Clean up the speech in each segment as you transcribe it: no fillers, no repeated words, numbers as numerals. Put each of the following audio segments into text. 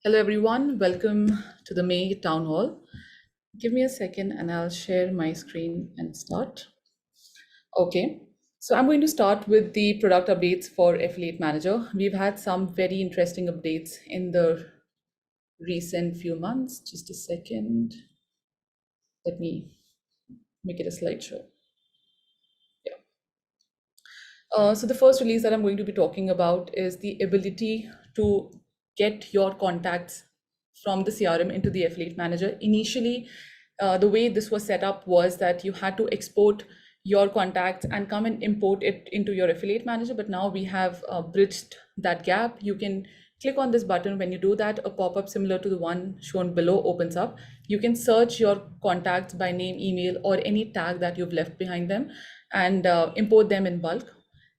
Hello, everyone. Welcome to the May Town Hall. Give me a second and I'll share my screen and start. Okay. So I'm going to start with the product updates for Affiliate Manager. We've had some very interesting updates in the recent few months. Just a second. Let me make it a slideshow. Yeah. So the first release that I'm going to be talking about is the ability to get your contacts from the CRM into the Affiliate Manager. Initially, the way this was set up was that you had to export your contacts and come and import it into your Affiliate Manager. But now we have bridged that gap. You can click on this button. When you do that, a pop-up similar to the one shown below opens up. You can search your contacts by name, email, or any tag that you've left behind them and import them in bulk.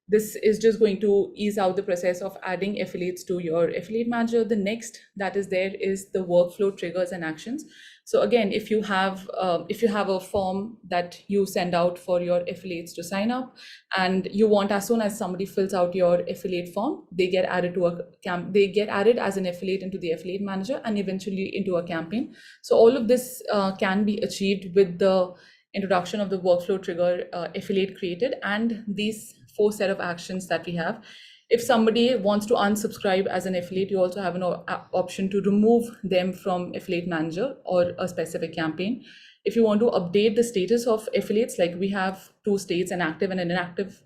This is just going to ease out the process of adding affiliates to your affiliate manager. The next that is there is the workflow triggers and actions. So again, if you have a form that you send out for your affiliates to sign up, and you want, as soon as somebody fills out your affiliate form, they get added to they get added as an affiliate into the affiliate manager and eventually into a campaign. So all of this can be achieved with the introduction of the workflow trigger affiliate created and these four set of actions that we have. If somebody wants to unsubscribe as an affiliate, you also have an option to remove them from affiliate manager or a specific campaign. If you want to update the status of affiliates, like we have two states, an active and an inactive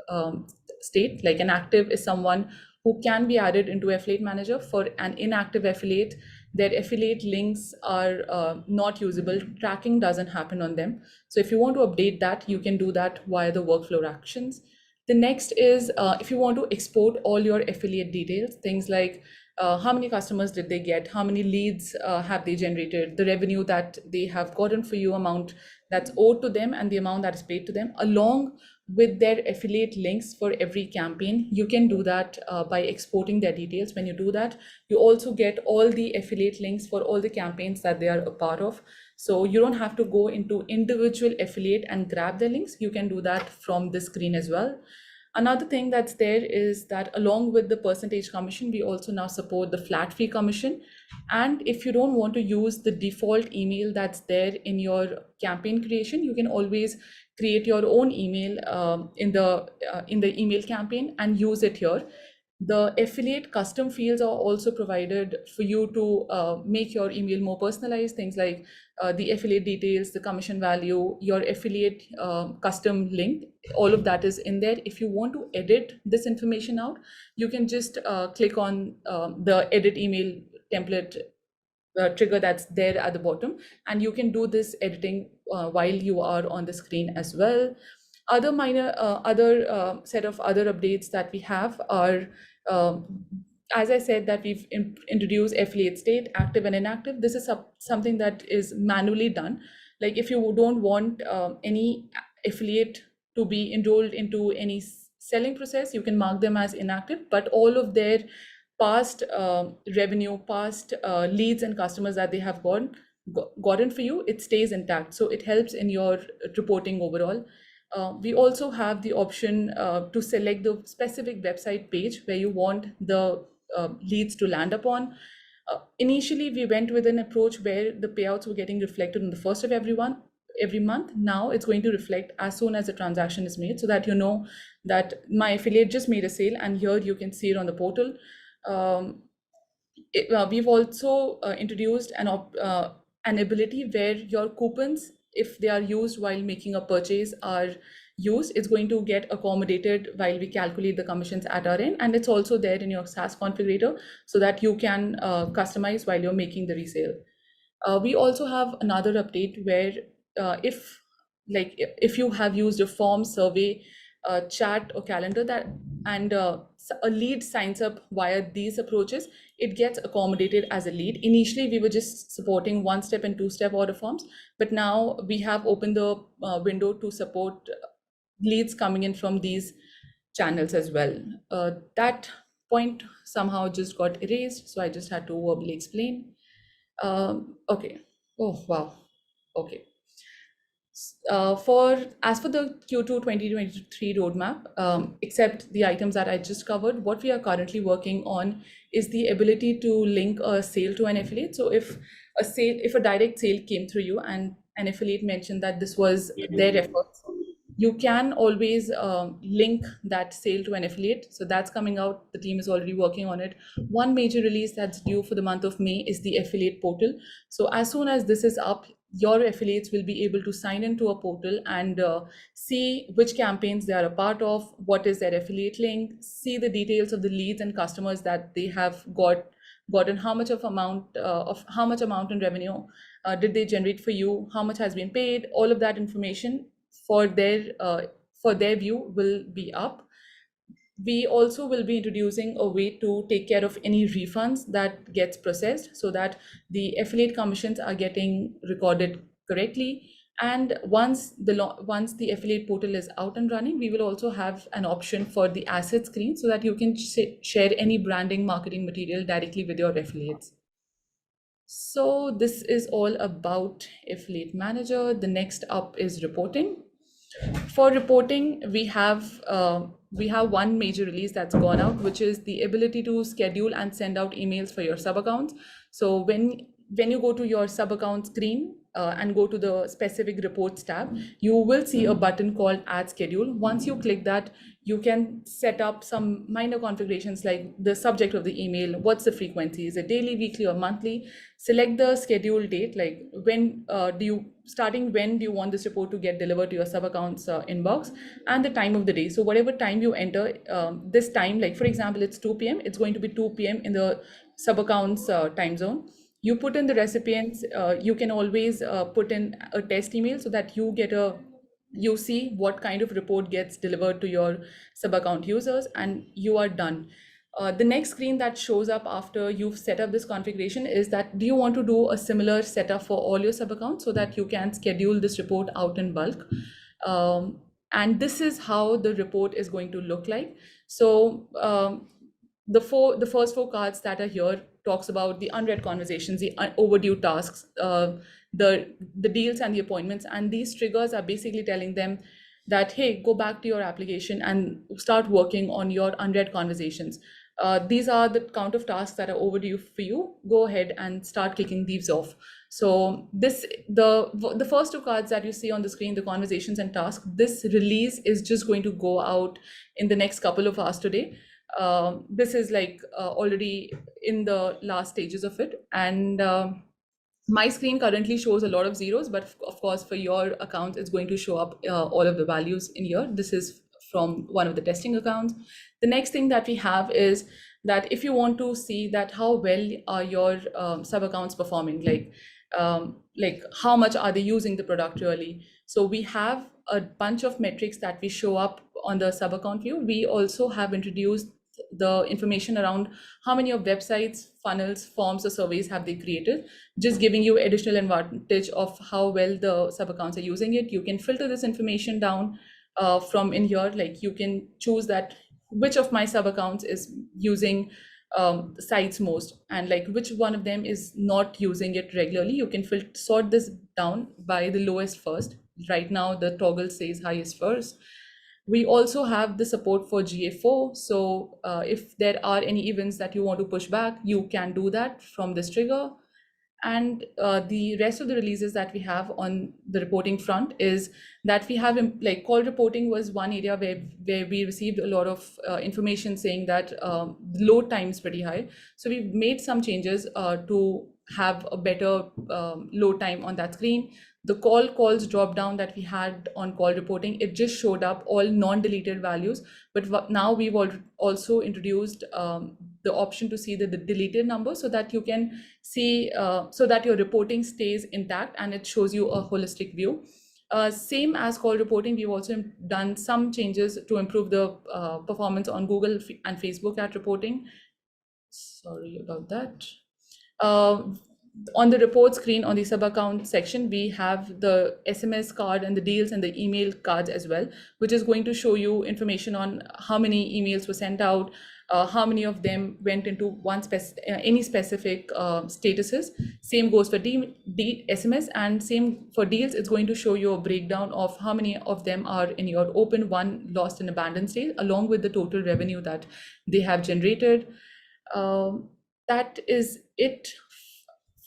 state. Like an active is someone who can be added into affiliate manager. For an inactive affiliate, their affiliate links are not usable. Tracking doesn't happen on them. So if you want to update that, you can do that via the workflow actions. The next is if you want to export all your affiliate details, things like how many customers did they get, how many leads have they generated, the revenue that they have gotten for you, amount that's owed to them, and the amount that is paid to them, along with their affiliate links for every campaign. You can do that by exporting their details. When you do that, you also get all the affiliate links for all the campaigns that they are a part of. So you don't have to go into individual affiliate and grab the links. You can do that from the screen as well. Another thing that's there is that along with the percentage commission, we also now support the flat fee commission. And if you don't want to use the default email that's there in your campaign creation, you can always create your own email in the email campaign and use it here. The affiliate custom fields are also provided for you to make your email more personalized. Things like the affiliate details, the commission value, your affiliate custom link, all of that is in there. If you want to edit this information out, you can just click on the edit email template trigger that's there at the bottom, and you can do this editing while you are on the screen as well. Other minor other set of other updates that we have are, as I said, that we've introduced affiliate state, active and inactive. This is something that is manually done. Like if you don't want any affiliate to be enrolled into any selling process, you can mark them as inactive, but all of their past revenue, past leads and customers that they have gotten for you, it stays intact. So it helps in your reporting overall. We also have the option to select the specific website page where you want the leads to land upon. Initially, we went with an approach where the payouts were getting reflected on the first of every month. Now it's going to reflect as soon as the transaction is made, so that you know that my affiliate just made a sale, and here you can see it on the portal. We've also introduced an ability where your coupons, if they are used while making a purchase, are used, it's going to get accommodated while we calculate the commissions at our end. And it's also there in your SaaS configurator so that you can customize while you're making the resale. We also have another update where if you have used a form, survey, chat or calendar, that and a lead signs up via these approaches, it gets accommodated as a lead. Initially, we were just supporting one-step and two-step order forms, but now we have opened the window to support leads coming in from these channels as well. That point somehow just got erased, so I just had to verbally explain. Okay. Oh, wow. Okay. As for the Q2 2023 roadmap, except the items that I just covered, what we are currently working on is the ability to link a sale to an affiliate. So if a direct sale came through you and an affiliate mentioned that this was their efforts, you can always link that sale to an affiliate. So that's coming out. The team is already working on it. One major release that's due for the month of May is the affiliate portal. So as soon as this is up, your affiliates will be able to sign into a portal and see which campaigns they are a part of, what is their affiliate link, see the details of the leads and customers that they have gotten, how much amount in revenue did they generate for you, how much has been paid. All of that information for their view will be up. We also will be introducing a way to take care of any refunds that gets processed so that the affiliate commissions are getting recorded correctly. And once the affiliate portal is out and running, we will also have an option for the asset screen so that you can share any branding marketing material directly with your affiliates. So this is all about affiliate manager. The next up is reporting. For reporting, we have one major release that's gone out, which is the ability to schedule and send out emails for your sub accounts. So when you go to your sub account screen and go to the specific reports tab, you will see a button called Add Schedule. Once you click that, you can set up some minor configurations like the subject of the email, what's the frequency, is it daily, weekly, or monthly? Select the schedule date, like when do you want this report to get delivered to your sub accounts inbox, and the time of the day. So whatever time you enter, this time, like for example, it's 2 p.m., it's going to be 2 p.m. in the sub accounts time zone. You put in the recipients, you can always put in a test email so that you see what kind of report gets delivered to your sub account users, and you are done. The next screen that shows up after you've set up this configuration is that do you want to do a similar setup for all your sub accounts so that you can schedule this report out in bulk. And this is how the report is going to look like. So the first four cards that are here talks about the unread conversations, the overdue tasks, the deals and the appointments, and these triggers are basically telling them that, hey, go back to your application and start working on your unread conversations. These are the count of tasks that are overdue for you. Go ahead and start kicking these off. So the first two cards that you see on the screen, the conversations and tasks, this release is just going to go out in the next couple of hours today. This is like already in the last stages of it, and my screen currently shows a lot of zeros, but of course for your account it's going to show up all of the values in here. This is from one of the testing accounts. The next thing that we have is that if you want to see that how well are your sub accounts performing, like how much are they using the product really. So we have a bunch of metrics that we show up on the sub account view. We also have introduced the information around how many of websites, funnels, forms, or surveys have they created, just giving you additional advantage of how well the sub accounts are using it. You can filter this information down from in here, like you can choose that which of my sub accounts is using sites most, and like which one of them is not using it regularly. You can sort this down by the lowest first. Right now the toggle says highest first. We also have the support for GA4. So if there are any events that you want to push back, you can do that from this trigger. And the rest of the releases that we have on the reporting front is that we have like call reporting was one area where we received a lot of information saying that load time is pretty high. So we've made some changes to have a better load time on that screen. The calls drop down that we had on call reporting, it just showed up all non-deleted values. But now we've also introduced the option to see the deleted number so that you can see, so that your reporting stays intact and it shows you a holistic view. Same as call reporting, we've also done some changes to improve the performance on Google and Facebook ad reporting. Sorry about that. on the report screen on the sub account section, we have the SMS card and the deals and the email cards as well, which is going to show you information on how many emails were sent out, how many of them went into any specific statuses. Same goes for SMS, and same for deals. It's going to show you a breakdown of how many of them are in your open, one lost and abandoned state, along with the total revenue that they have generated. That is it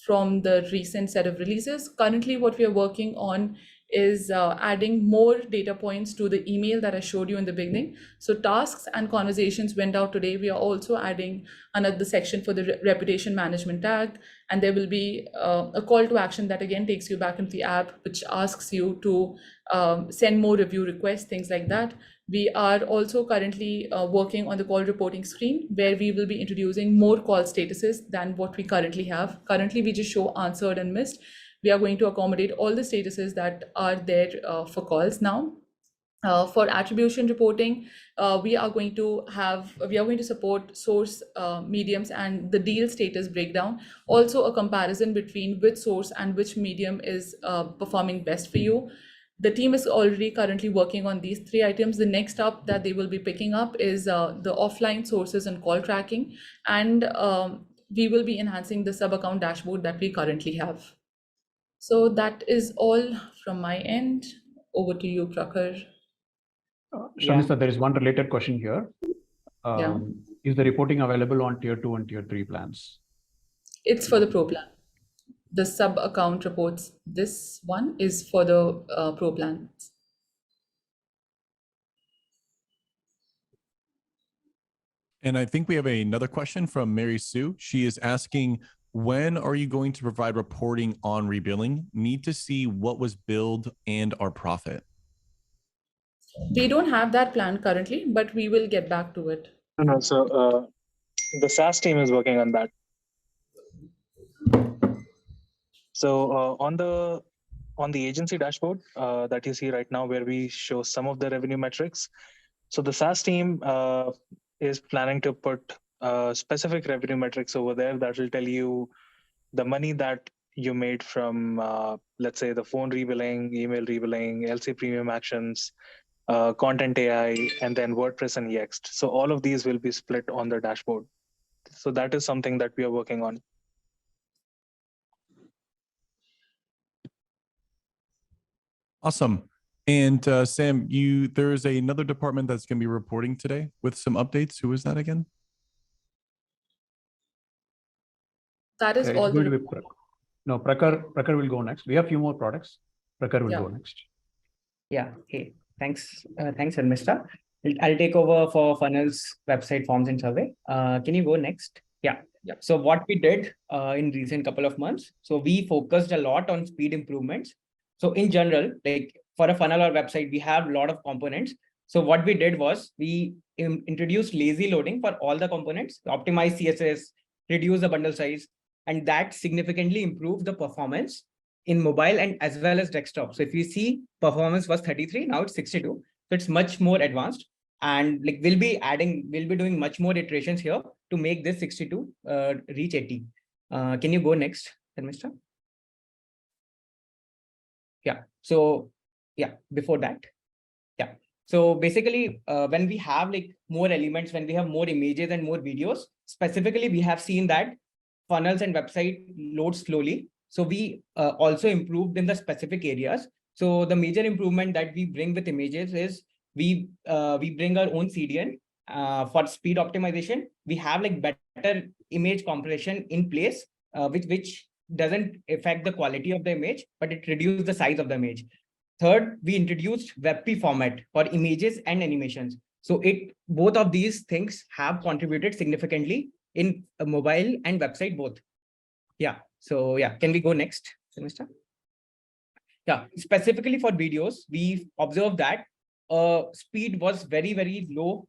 from the recent set of releases. Currently, what we are working on is adding more data points to the email that I showed you in the beginning. So tasks and conversations went out today. We are also adding another section for the reputation management tag, and there will be a call to action that again takes you back into the app, which asks you to send more review requests, things like that. We are also currently working on the call reporting screen, where we will be introducing more call statuses than what we currently have. Currently, we just show answered and missed. We are going to accommodate all the statuses that are there for calls now. For attribution reporting, we are going to support source, mediums, and the deal status breakdown. Also, a comparison between which source and which medium is performing best for you. The team is already currently working on these 3 items. The next up that they will be picking up is the offline sources and call tracking, and we will be enhancing the sub account dashboard that we currently have. So that is all from my end. Over to you, Prakhar. Sharmistha, there is one related question here. Is the reporting available on tier 2 and tier 3 plans? It's for the pro plan. The sub account reports, this one is for the pro plans. And I think we have another question from Mary Sue. She is asking, when are you going to provide reporting on rebilling? Need to see what was billed and our profit. We don't have that plan currently, but we will get back to it. No, so the SaaS team is working on that. So on the agency dashboard that you see right now, where we show some of the revenue metrics, so the SaaS team is planning to put specific revenue metrics over there that will tell you the money that you made from, let's say, the phone rebilling, email rebilling, LC premium actions, content AI, and then WordPress and Yext. So all of these will be split on the dashboard. So that is something that we are working on. Awesome. And Sam, there is another department that's going to be reporting today with some updates. Who is that again? That is all. No, Prakhar will go next. We have a few more products. Prakhar will go next. Yeah. Hey, thanks. Thanks, Sharmistha. I'll take over for funnels, website, forms, and survey. Can you go next? Yeah. So what we did in recent couple of months, so we focused a lot on speed improvements. So in general, like for a funnel or website, we have a lot of components. So what we did was we introduced lazy loading for all the components, optimize CSS, reduce the bundle size, and that significantly improved the performance in mobile and as well as desktop. So if you see, performance was 33, now it's 62. So it's much more advanced. And like we'll be doing much more iterations here to make this 62 reach 80. Can you go next, Mr.? Yeah. So yeah, before that. Yeah. So basically, when we have like more elements, when we have more images and more videos, specifically, we have seen that funnels and website load slowly. So we also improved in the specific areas. So the major improvement that we bring with images is we bring our own CDN for speed optimization. We have like better image compression in place, which doesn't affect the quality of the image, but it reduces the size of the image. Third, we introduced WebP format for images and animations. So both of these things have contributed significantly in mobile and website both. Yeah. So yeah, can we go next, Mr.? Yeah, specifically for videos, we observed that speed was very, very low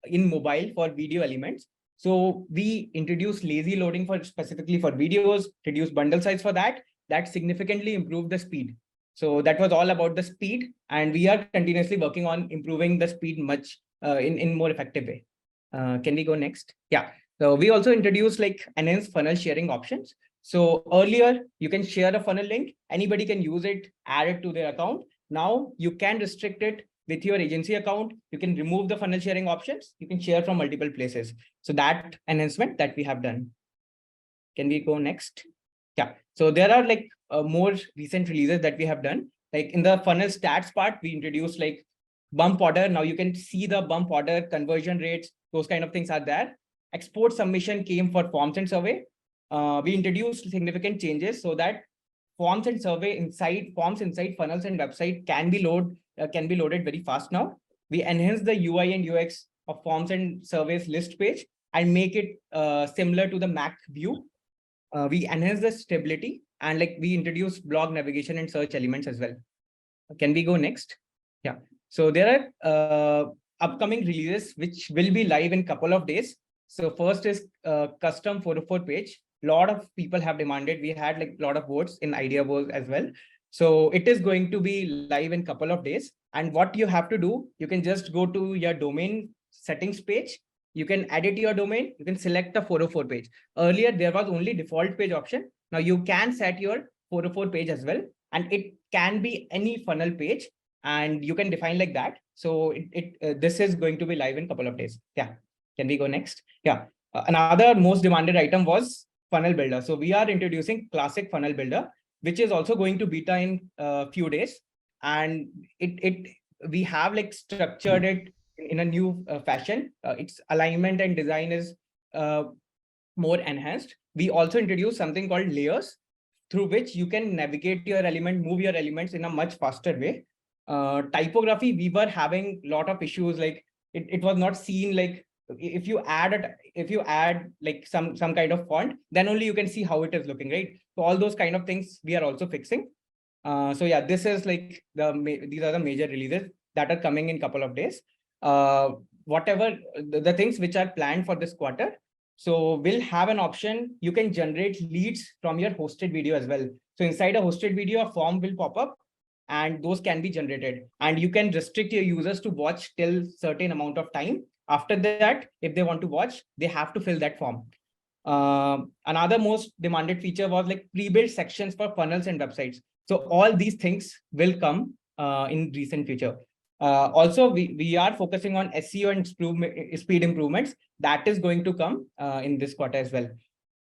in mobile for video elements. So we introduced lazy loading specifically for videos, reduced bundle size for that. That significantly improved the speed. So that was all about the speed, and we are continuously working on improving the speed much in more effective way. Can we go next? Yeah. So we also introduced like enhanced funnel sharing options. So earlier, you can share a funnel link. Anybody can use it, add it to their account. Now you can restrict it with your agency account. You can remove the funnel sharing options. You can share from multiple places. So that enhancement that we have done. Can we go next? Yeah. So there are like more recent releases that we have done. Like in the funnel stats part, we introduced like bump order. Now you can see the bump order conversion rates. Those kind of things are there. Export submission came for forms and survey. We introduced significant changes so that forms and survey inside funnels and website can be loaded very fast now. We enhance the UI and UX of forms and surveys list page and make it similar to the Mac view. We enhance the stability and like we introduce blog navigation and search elements as well. Can we go next? Yeah. So there are upcoming releases which will be live in couple of days. So first is custom 404 page. A lot of people have demanded. We had like a lot of votes in idea votes as well. So it is going to be live in couple of days. And what you have to do, you can just go to your domain settings page. You can edit your domain. You can select the 404 page. Earlier, there was only default page option. Now you can set your 404 page as well. And it can be any funnel page. And you can define like that. So this is going to be live in couple of days. Yeah. Can we go next? Yeah. Another most demanded item was funnel builder. So we are introducing classic funnel builder, which is also going to beta in a few days. And we have like structured it in a new fashion. Its alignment and design is more enhanced. We also introduced something called layers, through which you can navigate your element, move your elements in a much faster way. Typography, we were having a lot of issues, like it was not seen. Like if you add like some kind of font, then only you can see how it is looking, right? So all those kind of things we are also fixing. So yeah, this is like these are the major releases that are coming in couple of days. Whatever the things which are planned for this quarter. So we'll have an option. You can generate leads from your hosted video as well. So inside a hosted video, a form will pop up and those can be generated. And you can restrict your users to watch till certain amount of time. After that, if they want to watch, they have to fill that form. Another most demanded feature was like pre-built sections for funnels and websites. So all these things will come in recent future. Also, we are focusing on SEO and speed improvements. That is going to come in this quarter as well.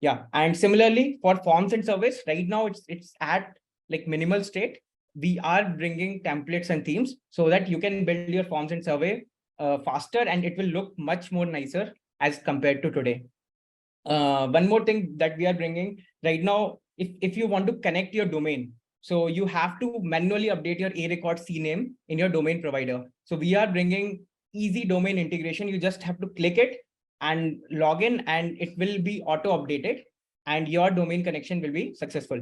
Yeah, and similarly for forms and surveys, right now it's at like minimal state. We are bringing templates and themes so that you can build your forms and survey faster, and it will look much more nicer as compared to today. One more thing that we are bringing right now, if you want to connect your domain, so you have to manually update your A record CNAME in your domain provider. So we are bringing easy domain integration. You just have to click it and log in, and it will be auto updated, and your domain connection will be successful.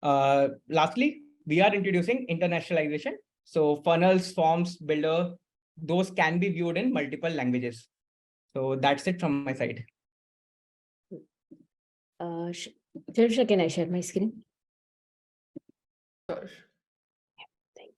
Lastly, we are introducing internationalization. So funnels, forms, builder, those can be viewed in multiple languages. So that's it from my side. Tricia, can I share my screen? Sure. Thank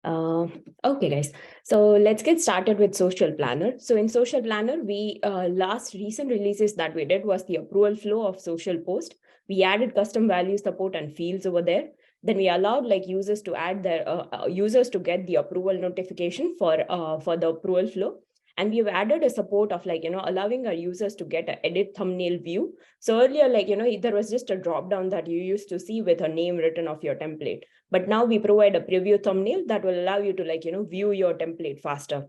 you. Okay, guys. So let's get started with Social Planner. So in Social Planner, we last recent releases that we did was the approval flow of social post. We added custom value support and fields over there. Then we allowed like users to add their users to get the approval notification for the approval flow. And we've added a support of like, allowing our users to get an edit thumbnail view. So earlier, like, there was just a drop down that you used to see with a name written of your template. But now we provide a preview thumbnail that will allow you to like, view your template faster.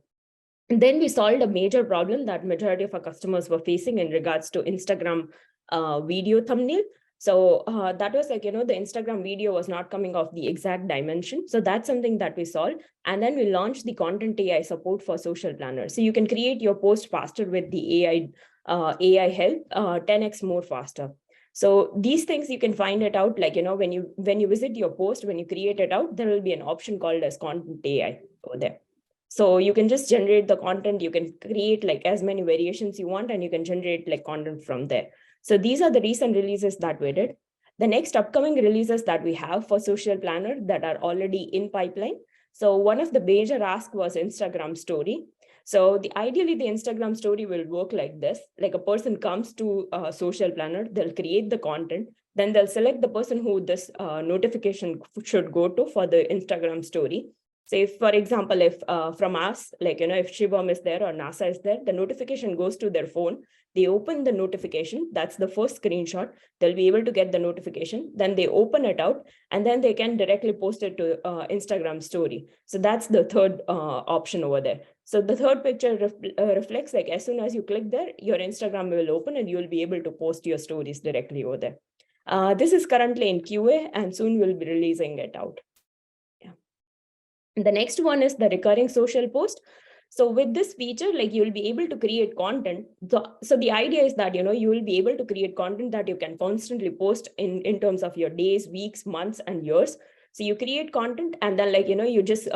And then we solved a major problem that majority of our customers were facing in regards to Instagram video thumbnail. So that was like, the Instagram video was not coming off the exact dimension. So that's something that we solved. And then we launched the content AI support for Social Planner. So you can create your post faster with the AI help, 10x more faster. So these things you can find it out, like, when you visit your post, when you create it out, there will be an option called as content AI over there. So you can just generate the content. You can create like as many variations you want, and you can generate like content from there. So these are the recent releases that we did. The next upcoming releases that we have for Social Planner that are already in pipeline. So one of the major asks was Instagram story. So ideally, the Instagram story will work like this. Like a person comes to Social Planner, they'll create the content, then they'll select the person who this notification should go to for the Instagram story. Say, for example, if from us, like, if Shivam is there or NASA is there, the notification goes to their phone. They open the notification. That's the first screenshot. They'll be able to get the notification. Then they open it out, and then they can directly post it to Instagram story. So that's the third option over there. So the third picture reflects like as soon as you click there, your Instagram will open and you'll be able to post your stories directly over there. This is currently in QA and soon we'll be releasing it out. The next one is the recurring social post. So with this feature, like you'll be able to create content. So the idea is that, you will be able to create content that you can constantly post in terms of your days, weeks, months, and years. So you create content and then like, you just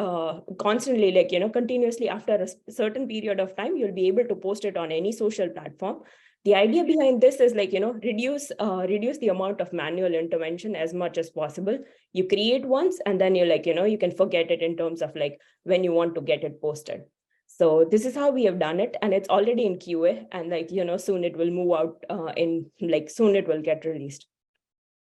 constantly like, continuously after a certain period of time, you'll be able to post it on any social platform. The idea behind this is like, reduce the amount of manual intervention as much as possible. You create once and then you're like, you can forget it in terms of like when you want to get it posted. So this is how we have done it, and it's already in QA, and like, soon it will move out soon it will get released.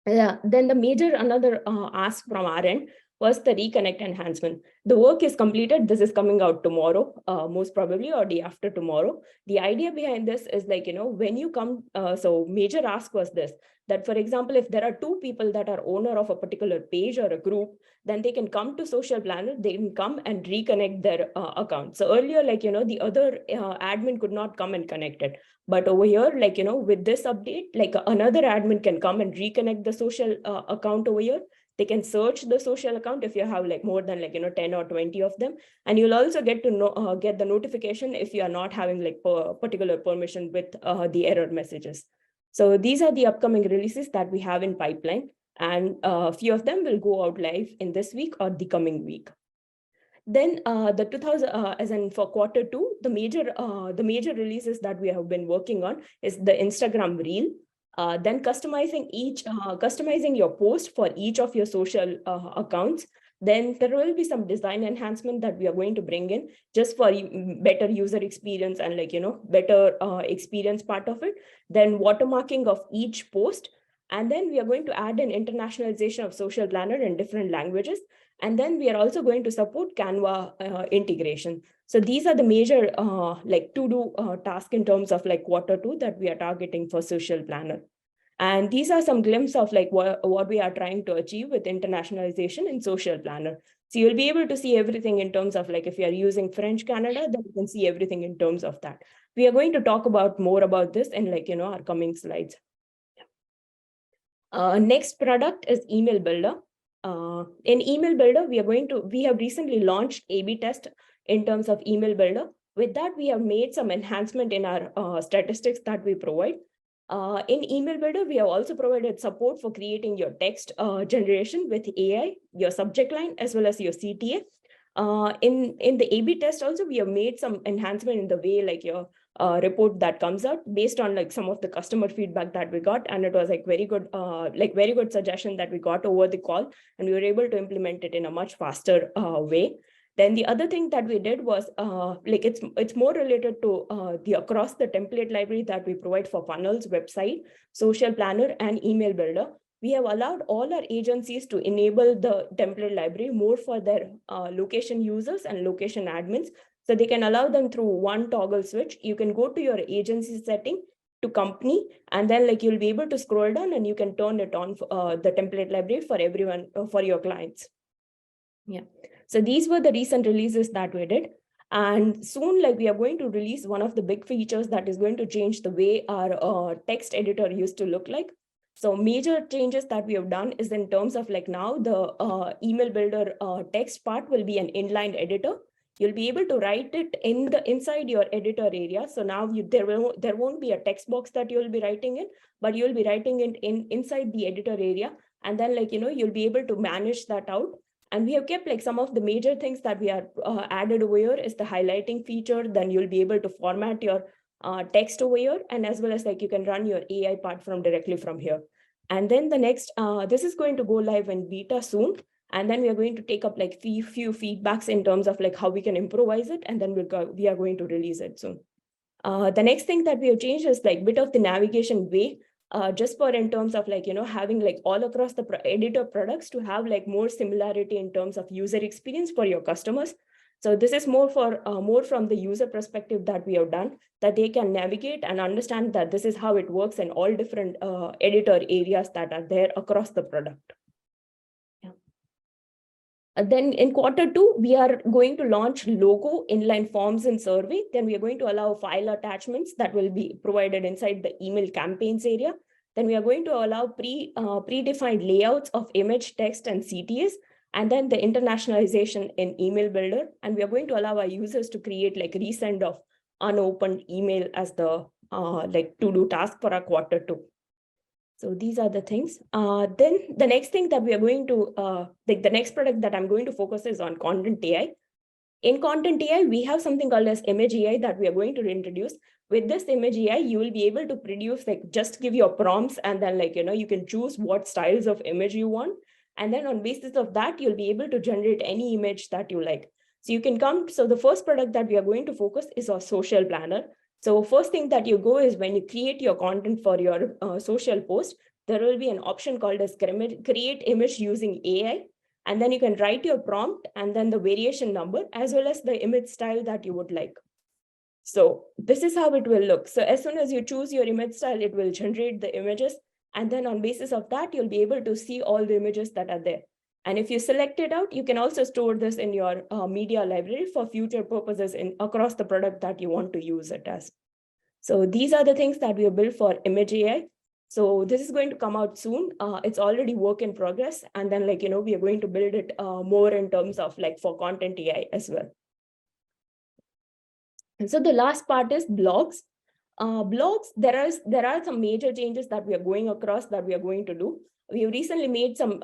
Yeah, then another ask from our end was the reconnect enhancement. The work is completed. This is coming out tomorrow, most probably, or day after tomorrow. The idea behind this is like, when you come, so major ask was this, that for example, if there are two people that are owner of a particular page or a group, then they can come to Social Planner, they can come and reconnect their account. So earlier, like, the other admin could not come and connect it. But over here, like, with this update, like another admin can come and reconnect the social account over here. They can search the social account if you have like more than like, 10 or 20 of them. And you'll also get to know, get the notification if you are not having like particular permission with the error messages. So these are the upcoming releases that we have in pipeline. And a few of them will go out live in this week or the coming week. Then the 2000, as in for Q2, the major releases that we have been working on is the Instagram Reel. Then customizing your post for each of your social accounts. Then there will be some design enhancement that we are going to bring in just for better user experience and like, better experience part of it. Then watermarking of each post. And then we are going to add an internationalization of Social Planner in different languages. And then we are also going to support Canva integration. So these are the major like to-do task in terms of like Q2 that we are targeting for Social Planner. And these are some glimpses of like what we are trying to achieve with internationalization in Social Planner. So you'll be able to see everything in terms of like if you are using French Canada, then you can see everything in terms of that. We are going to talk about more about this in like, our coming slides. Next product is Email Builder. In Email Builder, we have recently launched A/B test in terms of Email Builder. With that, we have made some enhancement in our statistics that we provide. In Email Builder, we have also provided support for creating your text generation with AI, your subject line, as well as your CTA. In the A/B test also, we have made some enhancement in the way like your report that comes out based on like some of the customer feedback that we got, and it was like very good suggestion that we got over the call, and we were able to implement it in a much faster way. Then the other thing that we did was like it's more related to the across the template library that we provide for funnels, website, Social Planner, and Email Builder. We have allowed all our agencies to enable the template library more for their location users and location admins. So they can allow them through one toggle switch. You can go to your agency setting to company, and then like you'll be able to scroll down and you can turn it on the template library for everyone, for your clients. Yeah. So these were the recent releases that we did. And soon, like we are going to release one of the big features that is going to change the way our text editor used to look like. So major changes that we have done is in terms of like now the Email Builder text part will be an inline editor. You'll be able to write it inside your editor area. So now there won't be a text box that you'll be writing in, but you'll be writing it inside the editor area. And then like, you'll be able to manage that out. And we have kept like some of the major things that we are added over here is the highlighting feature. Then you'll be able to format your text over here, and as well as like you can run your AI part directly from here. And then the next, this is going to go live in beta soon. And then we are going to take up like few feedbacks in terms of like how we can improvise it. And then we are going to release it soon. The next thing that we have changed is like bit of the navigation way, just for in terms of like, having like all across the editor products to have like more similarity in terms of user experience for your customers. So this is more for more from the user perspective that we have done, that they can navigate and understand that this is how it works in all different editor areas that are there across the product. Then in Q2, we are going to launch logo, inline forms, and survey. Then we are going to allow file attachments that will be provided inside the email campaigns area. Then we are going to allow predefined layouts of image, text, and CTS, and then the internationalization in email builder. And we are going to allow our users to create like resend of unopened email as the like to-do task for our Q2. So these are the things. Then the next thing that we are going to, the next product that I'm going to focus is on Content AI. In Content AI, we have something called as Image AI that we are going to introduce. With this Image AI, you will be able to produce, like just give your prompts and then like, you can choose what styles of image you want. And then on basis of that, you'll be able to generate any image that you like. So you can come, so the first product that we are going to focus is our social planner. So first thing that you go is when you create your content for your social post, there will be an option called as create image using AI. And then you can write your prompt and then the variation number as well as the image style that you would like. So this is how it will look. So as soon as you choose your image style, it will generate the images. And then on basis of that, you'll be able to see all the images that are there. And if you select it out, you can also store this in your media library for future purposes across the product that you want to use it as. So these are the things that we have built for Image AI. So this is going to come out soon. It's already work in progress. And then like, we are going to build it more in terms of like for Content AI as well. And so the last part is blogs. Blogs, there are some major changes that we are going across that we are going to do. We have recently made some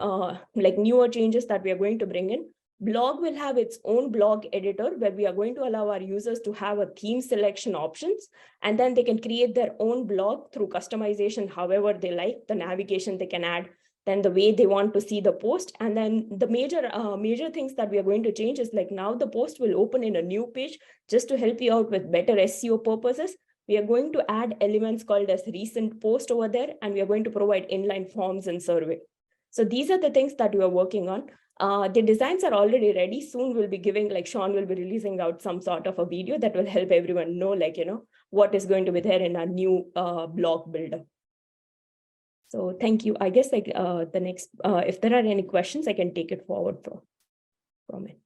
like newer changes that we are going to bring in. Blog will have its own blog editor where we are going to allow our users to have a theme selection options, and then they can create their own blog through customization, however they like, the navigation they can add, then the way they want to see the post. And then the major things that we are going to change is like now the post will open in a new page just to help you out with better SEO purposes. We are going to add elements called as recent post over there, and we are going to provide inline forms and survey. So these are the things that we are working on. The designs are already ready. Soon we'll be giving, like Sean will be releasing out some sort of a video that will help everyone know, like, what is going to be there in our new blog builder. So thank you. I guess like the next, if there are any questions, I can take it forward from it.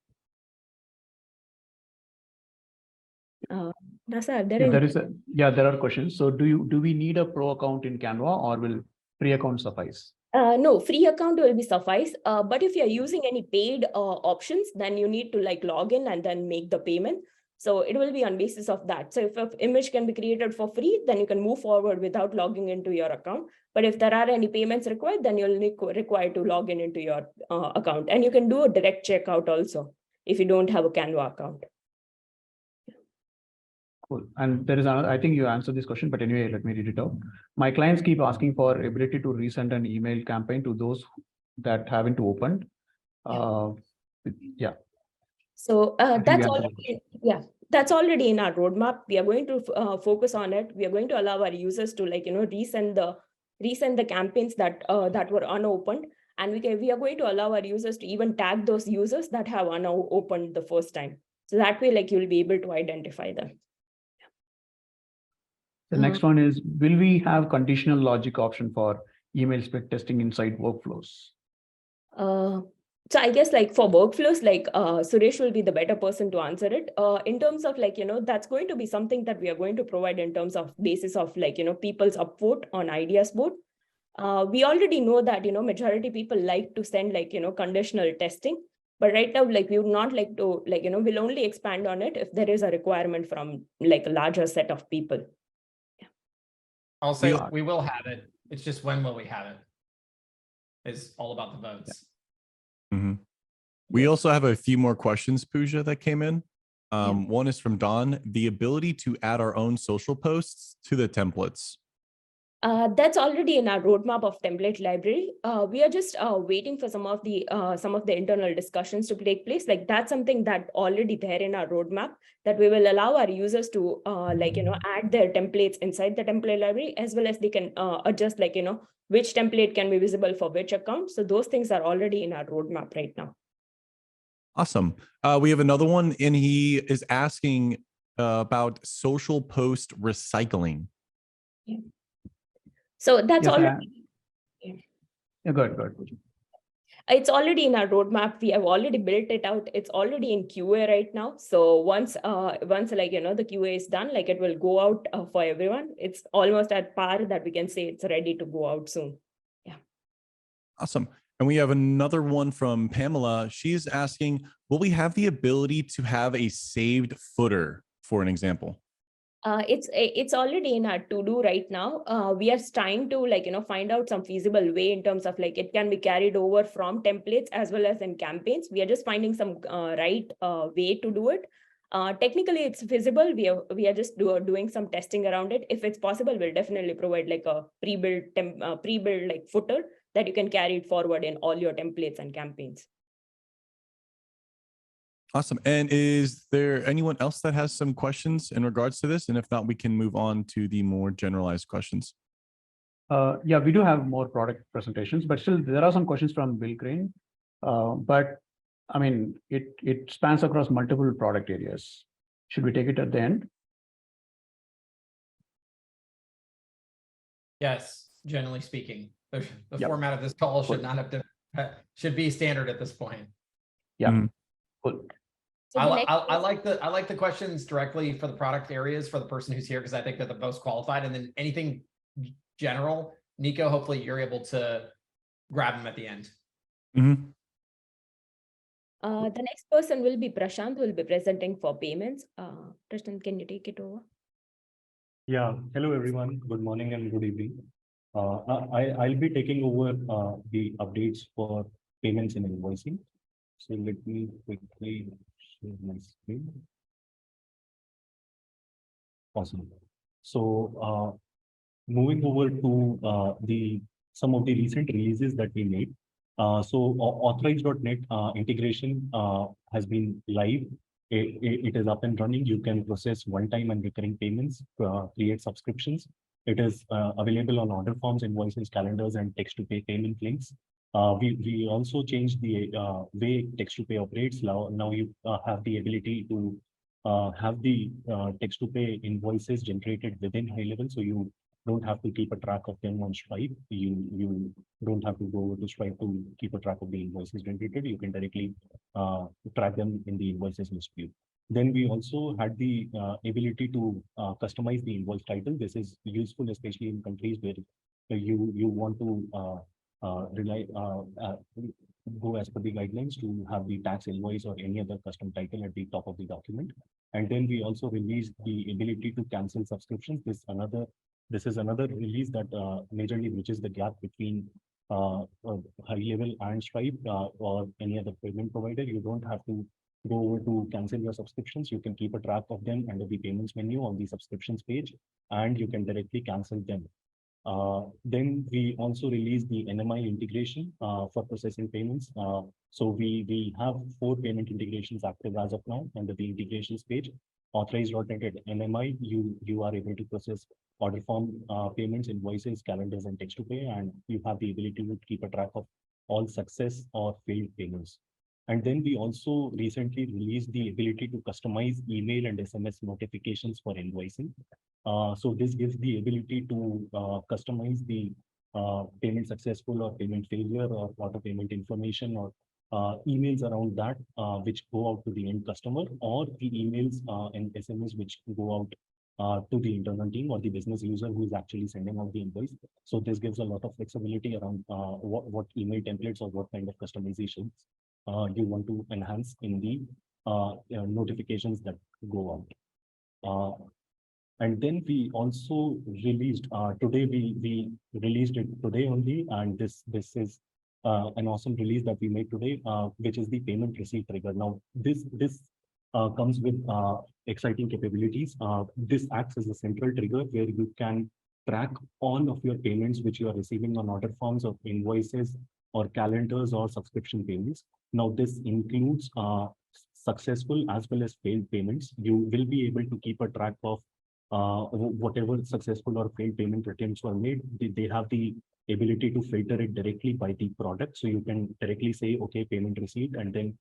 Nasa, there are questions. So do we need a pro account in Canva, or will free account suffice? No, free account will be suffice. But if you're using any paid options, then you need to like log in and then make the payment. So it will be on basis of that. So if an image can be created for free, then you can move forward without logging into your account. But if there are any payments required, then you'll need required to log in into your account. And you can do a direct checkout also if you don't have a Canva account. Cool. And there is another, I think you answered this question, but anyway, let me read it out. My clients keep asking for ability to resend an email campaign to those that haven't opened. Yeah. So that's already in our roadmap. We are going to focus on it. We are going to allow our users to like, resend the campaigns that that were unopened. And we are going to allow our users to even tag those users that have unopened the first time. So that way, like, you'll be able to identify them. The next one is, will we have conditional logic option for email split testing inside workflows? So I guess like for workflows, like Suresh will be the better person to answer it. In terms of like, that's going to be something that we are going to provide in terms of basis of like, people's upvote on ideas board. We already know that, majority people like to send like, conditional testing. But right now, like we would not like to like, we'll only expand on it if there is a requirement from like a larger set of people. I'll say we will have it. It's just when will we have it? It's all about the votes. Mm-hmm. We also have a few more questions, Pooja, that came in. One is from Don. The ability to add our own social posts to the templates. That's already in our roadmap of template library. We are just waiting for some of the internal discussions to take place. Like that's something that already there in our roadmap, that we will allow our users to add their templates inside the template library, as well as they can adjust which template can be visible for which account. So those things are already in our roadmap right now. Awesome. We have another one, and he is asking about social post recycling. Yeah. So that's Yes, already. Yeah, good. It's already in our roadmap. We have already built it out. It's already in QA right now. So once the QA is done, it will go out for everyone. It's almost at par that we can say it's ready to go out soon. Yeah. Awesome. And we have another one from Pamela. She's asking, will we have the ability to have a saved footer, for an example? It's already in our to-do right now. We are trying to find out some feasible way in terms of it can be carried over from templates as well as in campaigns. We are just finding some right way to do it. Technically, it's feasible. We are just doing some testing around it. If it's possible, we'll definitely provide a pre-built footer that you can carry it forward in all your templates and campaigns. Awesome. And is there anyone else that has some questions in regards to this? And if not, we can move on to the more generalized questions. Yeah, we do have more product presentations, but still there are some questions from Bill Crane. But I mean, it spans across multiple product areas. Should we take it at the end? Yes, generally speaking, the Yep. format of this call should Cool. not have to, should be standard at this point. Yeah. Mhm. Cool. So I like the questions directly for the product areas for the person who's here, because I think they're the most qualified. And then anything general, Nico, hopefully you're able to grab them at the end. Mhm. The next person will be Prashant, who will be presenting for payments. Prashant, can you take it over? Yeah, hello everyone. Good morning and good evening. I'll be taking over the updates for payments and invoicing. So let me quickly share my screen. Awesome. So moving over to some of the recent releases that we made. Authorize.net integration has been live. It is up and running. You can process one-time and recurring payments, create subscriptions. It is available on order forms, invoices, calendars, and text-to-pay payment links. We also changed the way text-to-pay operates. Now you have the ability to have the text-to-pay invoices generated within high level, so you don't have to keep a track of them on Stripe. You don't have to go over to Stripe to keep a track of the invoices generated. You can directly track them in the invoices list view. Then we also had the ability to customize the invoice title. This is useful, especially in countries where you want to go as per the guidelines to have the tax invoice or any other custom title at the top of the document. And then we also released the ability to cancel subscriptions. This is another release that majorly bridges the gap between high level and Stripe or any other payment provider. You don't have to go over to cancel your subscriptions. You can keep a track of them under the payments menu on the subscriptions page, and you can directly cancel them. Then we also released the NMI integration for processing payments. So we have 4 payment integrations active as of now under the integrations page. Authorize.net at NMI, you are able to process order form payments, invoices, calendars, and text to pay, and you have the ability to keep a track of all success or failed payments. And then we also recently released the ability to customize email and SMS notifications for invoicing. So this gives the ability to customize the payment successful or payment failure or auto payment information or emails around that which go out to the end customer, or the emails and SMS which go out to the internal team or the business user who is actually sending out the invoice. So this gives a lot of flexibility around what email templates or what kind of customizations you want to enhance in the notifications that go out. And then we also released today. We released it today only, and this is an awesome release that we made today, which is the payment receipt trigger. Now this comes with exciting capabilities. This acts as a central trigger where you can track all of your payments which you are receiving on order forms or invoices or calendars or subscription payments. Now, this includes successful as well as failed payments. You will be able to keep a track of whatever successful or failed payment attempts were made. They have the ability to filter it directly by the product. So you can directly say, okay, payment received, and then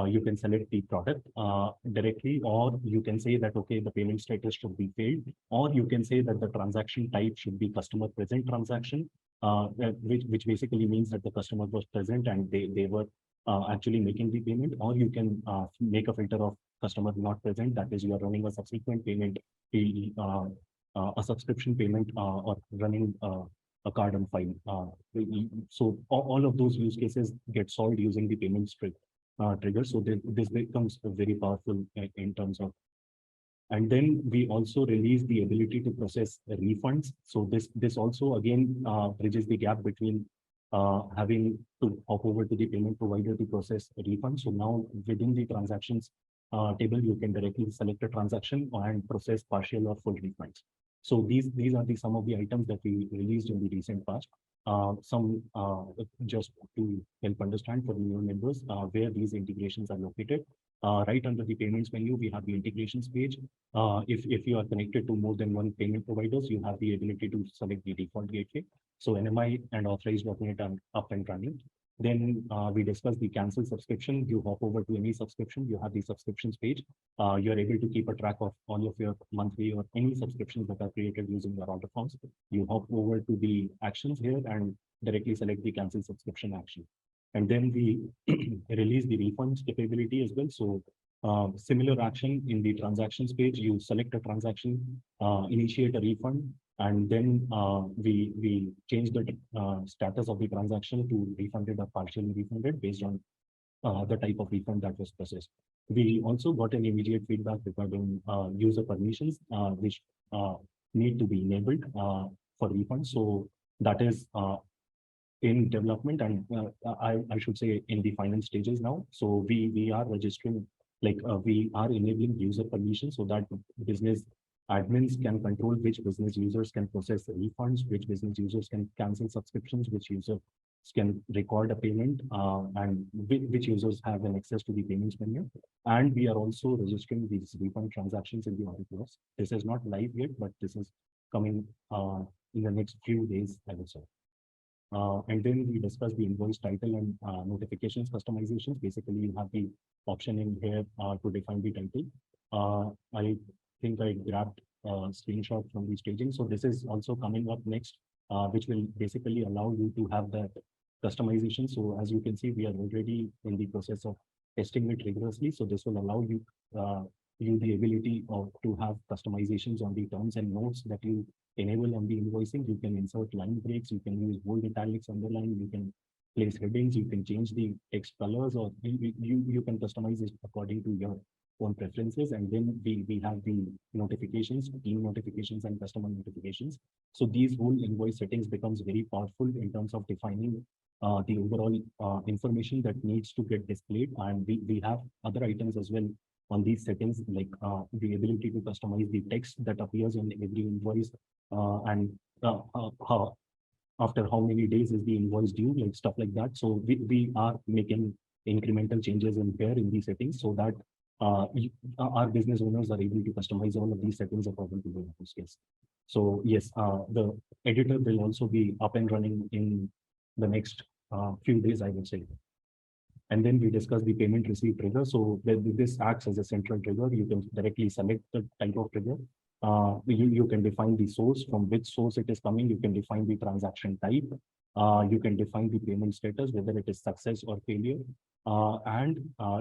you can select the product directly, or you can say that, okay, the payment status should be failed, or you can say that the transaction type should be customer present transaction, which basically means that the customer was present and they were actually making the payment, or you can make a filter of customer not present, that is, you are running a subsequent payment, a subscription payment, or running a card on file. So all of those use cases get solved using the payment trigger. So this becomes very powerful in terms of. And then we also release the ability to process refunds. So this also again bridges the gap between having to hop over to the payment provider to process a refund. So now within the transactions table, you can directly select a transaction and process partial or full refunds. So these are some of the items that we released in the recent past. Some just to help understand for the new members where these integrations are located. Right under the payments menu, we have the integrations page. If you are connected to more than one payment providers, you have the ability to select the default gateway. So NMI and authorized document are up and running. Then we discuss the cancel subscription. You hop over to any subscription, you have the subscriptions page. You're able to keep a track of all of your monthly or any subscriptions that are created using your order forms. You hop over to the actions here and directly select the cancel subscription action. And then we release the refunds capability as well. So similar action in the transactions page, you select a transaction, initiate a refund, and then we change the status of the transaction to refunded or partially refunded based on the type of refund that was processed. We also got an immediate feedback regarding user permissions, which need to be enabled for refunds. So that is in development, and I should say in the final stages now. So we are registering, like we are enabling user permissions so that business admins can control which business users can process refunds, which business users can cancel subscriptions, which users can record a payment, and which users have an access to the payments menu. And we are also registering these refund transactions in the audit logs. This is not live yet, but this is coming in the next few days, I would say. And then we discuss the invoice title and notifications customizations. Basically, you have the option in here to define the title. I think I grabbed a screenshot from the staging. So this is also coming up next, which will basically allow you to have that customization. So as you can see, we are already in the process of testing it rigorously. So this will allow you the ability to have customizations on the terms and notes that you enable on the invoicing. You can insert line breaks, you can use bold italics, underline, you can place headings, you can change the text colors, or you can customize it according to your own preferences. And then we have the notifications, team notifications and customer notifications. So these whole invoice settings becomes very powerful in terms of defining the overall information that needs to get displayed. And we have other items as well on these settings, like the ability to customize the text that appears on every invoice, and after how many days is the invoice due, like stuff like that. So we are making incremental changes in here in these settings so that our business owners are able to customize all of these settings according to their use case. So yes, the editor will also be up and running in the next few days, I would say. And then we discuss the payment receipt trigger. So this acts as a central trigger. You can directly select the type of trigger. You can define the source, from which source it is coming. You can define the transaction type. You can define the payment status, whether it is success or failure.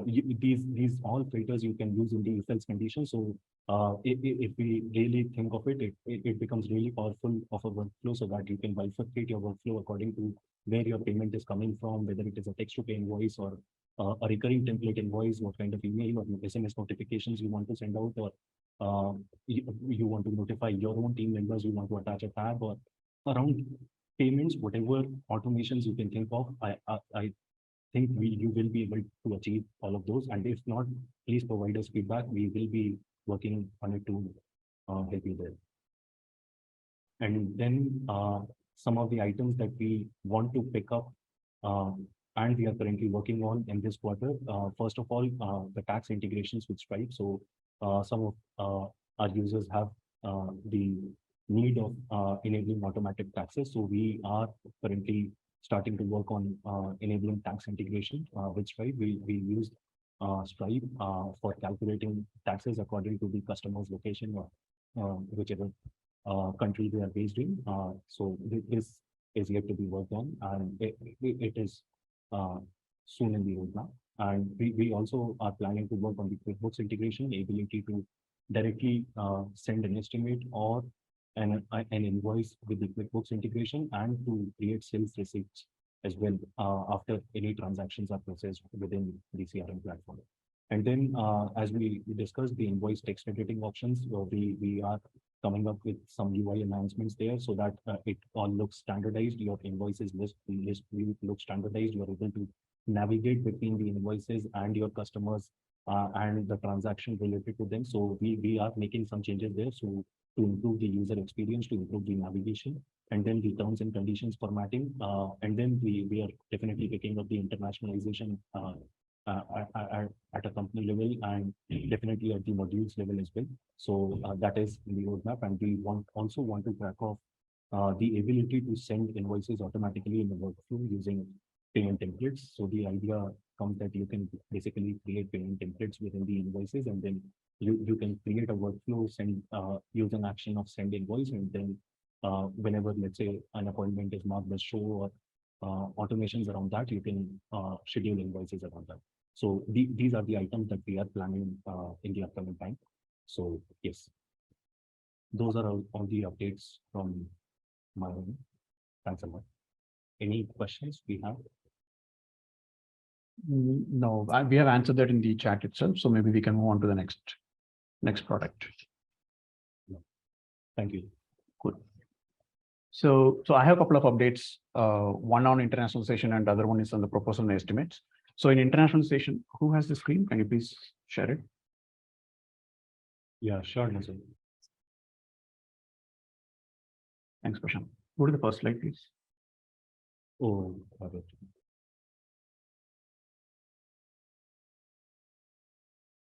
These all filters you can use in the if-else condition. So if we really think of it, it becomes really powerful of a workflow, so that you can bifurcate your workflow according to where your payment is coming from, whether it is a text-to-pay invoice or a recurring template invoice, what kind of email or SMS notifications you want to send out, or you want to notify your own team members, you want to attach a tab, or around payments, whatever automations you can think of. I think you will be able to achieve all of those. And if not, please provide us feedback. We will be working on it to help you there. And then some of the items that we want to pick up and we are currently working on in this quarter. First of all, the tax integrations with Stripe. So some of our users have the need of enabling automatic taxes. So we are currently starting to work on enabling tax integration with Stripe. We use Stripe for calculating taxes according to the customer's location or whichever country they are based in. So this is yet to be worked on, and it is soon in the roadmap. And we also are planning to work on the QuickBooks integration, ability to directly send an estimate or an invoice with the QuickBooks integration, and to create sales receipts as well after any transactions are processed within the CRM platform. And then, as we discussed, the invoice text editing options, we are coming up with some UI enhancements there so that it all looks standardized. Your invoices list will look standardized. You are able to navigate between the invoices and your customers and the transaction related to them. So we are making some changes there. So to improve the user experience, to improve the navigation, and then the terms and conditions formatting. And then we are definitely picking up the internationalization at a company level, and definitely at the modules level as well. So that is in the roadmap, and we also want to track off the ability to send invoices automatically in the workflow using payment templates. So the idea comes that you can basically create payment templates within the invoices, and then you can create a workflow, send use an action of send invoice, and then whenever, let's say, an appointment is marked as show, or automations around that, you can schedule invoices around that. So these are the items that we are planning in the upcoming time. So yes, those are all the updates from my end. Thanks a lot. Any questions we have? No, we have answered that in the chat itself. So maybe we can move on to the next product. Thank you. Good. So I have a couple of updates, one on internationalization and the other one is on the proposal and estimates. So in internationalization, who has the screen? Can you please share it? Yeah, sure, Nazar. Thanks, Prashant. Go to the first slide, please. Oh, got it.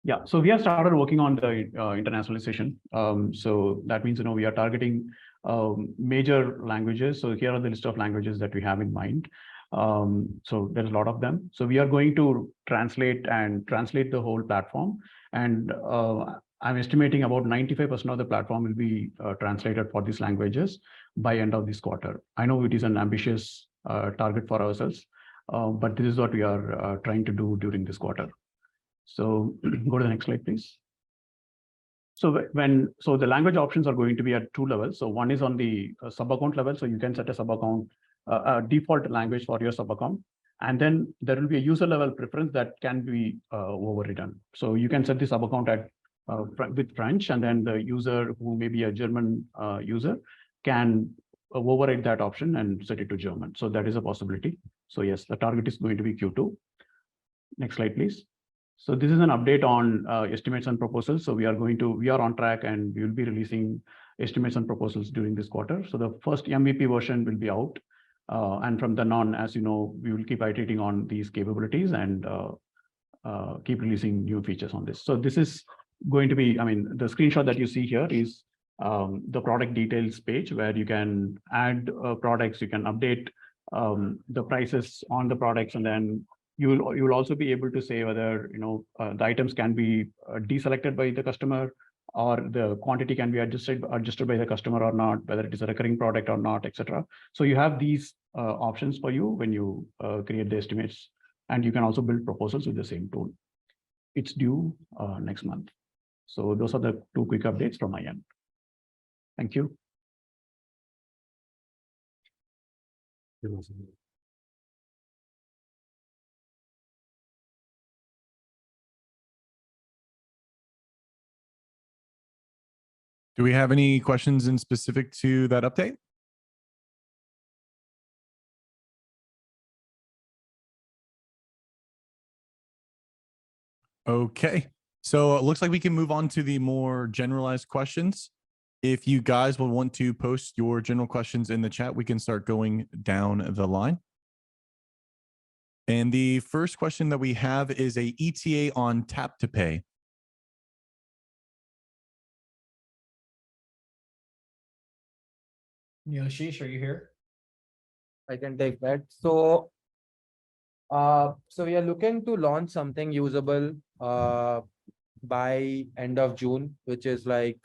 Yeah, so we have started working on the internationalization. So that means, we are targeting major languages. So here are the list of languages that we have in mind. So there's a lot of them. So we are going to translate the whole platform. And I'm estimating about 95% of the platform will be translated for these languages by end of this quarter. I know it is an ambitious target for ourselves, but this is what we are trying to do during this quarter. So go to the next slide, please. So the language options are going to be at two levels. So one is on the sub-account level. So you can set a sub-account, a default language for your sub-account. And then there will be a user level preference that can be overridden. So you can set the sub-account at with French, and then the user who may be a German user can override that option and set it to German. So that is a possibility. So yes, the target is going to be Q2. Next slide, please. So this is an update on estimates and proposals. So we are on track, and we will be releasing estimates and proposals during this quarter. So the first MVP version will be out. And from then on, as you know, we will keep iterating on these capabilities and keep releasing new features on this. So this is going to be, the screenshot that you see here is the product details page, where you can add products, you can update the prices on the products, and then you'll also be able to say whether the items can be deselected by the customer, or the quantity can be adjusted by the customer or not, whether it is a recurring product or not, etc. So you have these options for you when you create the estimates, and you can also build proposals with the same tool. It's due next month. So those are the two quick updates from my end. Thank you. Do we have any questions in specific to that update? Okay, so it looks like we can move on to the more generalized questions. If you guys would want to post your general questions in the chat, we can start going down the line. And the first question that we have is a ETA on tap to pay. Yoshish, are you here? I can take that. So we are looking to launch something usable by end of June, which is like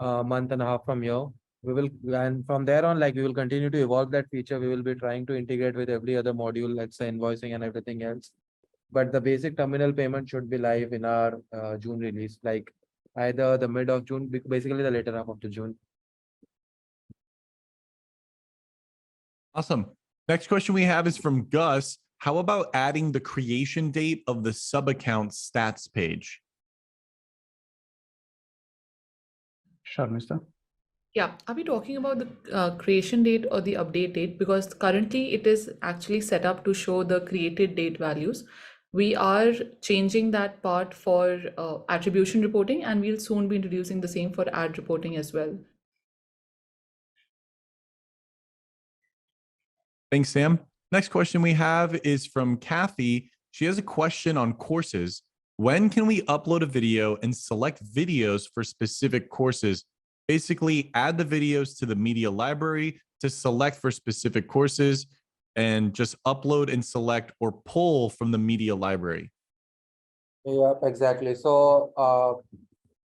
a month and a half from here. We will, and from there on, like we will continue to evolve that feature. We will be trying to integrate with every other module, let's say invoicing and everything else. But the basic terminal payment should be live in our June release, like either the mid of June, basically the later half of the June. Awesome. Next question we have is from Gus. How about adding the creation date of the sub account stats page? Sure, Mister. Yeah, are we talking about the creation date or the update date? Because currently it is actually set up to show the created date values. We are changing that part for attribution reporting, and we'll soon be introducing the same for ad reporting as well. Thanks, Sam. Next question we have is from Kathy. She has a question on courses. When can we upload a video and select videos for specific courses? Basically, add the videos to the media library to select for specific courses and just upload and select or pull from the media library. Yeah, exactly. So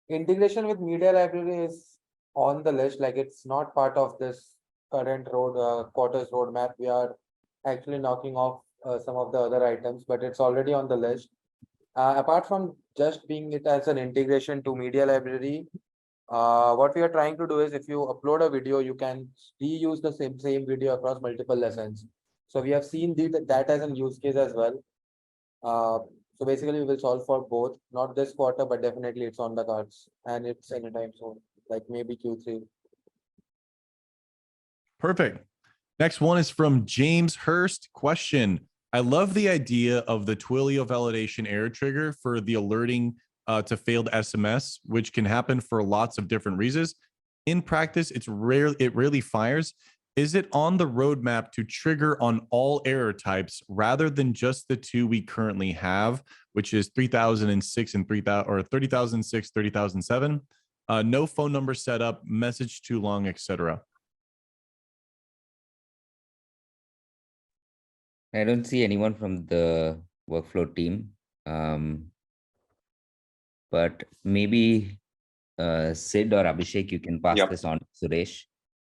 integration with media library is on the list, like it's not part of this current quarters roadmap. We are actually knocking off some of the other items, but it's already on the list. Apart from just being it as an integration to media library, what we are trying to do is if you upload a video, you can reuse the same video across multiple lessons. So we have seen that as a use case as well. So basically we will solve for both, not this quarter, but definitely it's on the cards and it's anytime soon, like maybe Q3. Perfect. Next one is from James Hurst. Question. I love the idea of the Twilio validation error trigger for the alerting to failed SMS, which can happen for lots of different reasons. In practice, it rarely fires. Is it on the roadmap to trigger on all error types rather than just the two we currently have, which is 3006 and 3000 or 30,006, 30,007? No phone number set up, message too long, etc. I don't see anyone from the workflow team, but maybe Sid or Abhishek, you can pass this on to Suresh.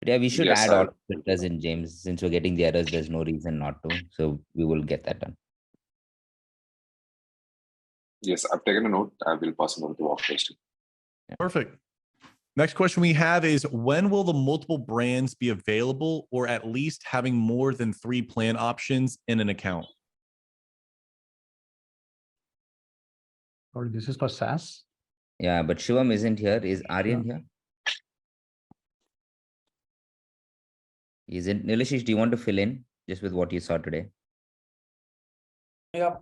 But yeah, we should add all filters in, James. Since we're getting the errors, there's no reason not to. So we will get that done. Yes, I've taken a note. I will pass it on to workflow team. Perfect. Next question we have is, when will the multiple brands be available, or at least having more than 3 plan options in an account? Or this is for SaaS. Yeah, but Shivam isn't here. Is Aryan here? Isn't Nilashish? Do you want to fill in just with what you saw today? Yeah,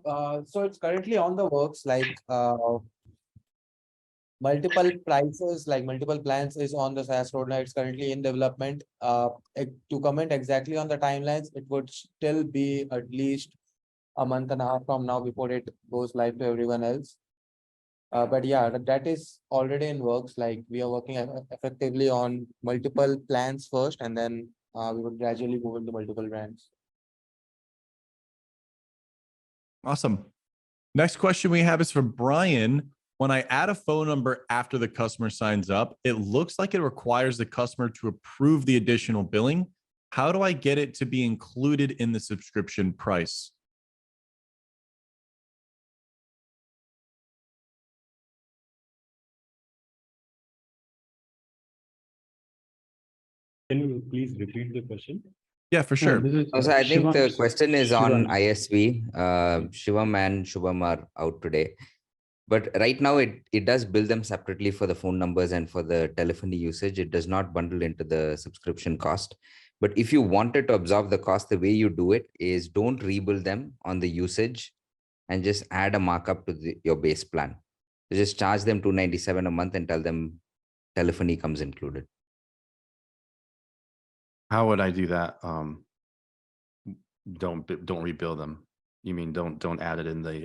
so it's currently on the works, like multiple prices, like multiple plans is on the SaaS roadmap. It's currently in development. To comment exactly on the timelines, it would still be at least a month and a half from now before it goes live to everyone else. But yeah, that is already in works. Like we are working effectively on multiple plans first, and then we would gradually move into multiple brands. Awesome. Next question we have is from Brian. When I add a phone number after the customer signs up, it looks like it requires the customer to approve the additional billing. How do I get it to be included in the subscription price? Can you please repeat the question? Yeah, for sure. Also, I think the question is on ISV. Shivam and Shubham are out today. But right now, it does bill them separately for the phone numbers and for the telephony usage. It does not bundle into the subscription cost. But if you wanted to absorb the cost, the way you do it is don't rebill them on the usage and just add a markup to your base plan. So just charge them $297 a month and tell them telephony comes included. How would I do that? Don't rebuild them. You mean don't add it in the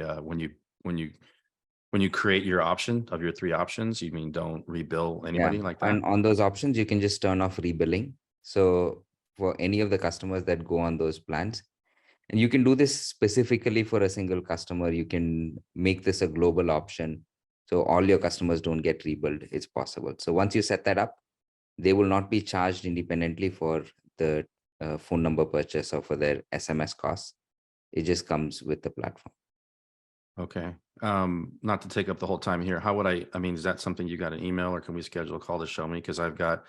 when you create your option of your 3 options, you mean don't rebill anybody like that? And on those options, you can just turn off rebilling. So for any of the customers that go on those plans, and you can do this specifically for a single customer, you can make this a global option. So all your customers don't get rebilled. It's possible. So once you set that up, they will not be charged independently for the phone number purchase or for their SMS costs. It just comes with the platform. Okay. Not to take up the whole time here. How would I mean, is that something you got an email or can we schedule a call to show me? Because I've got,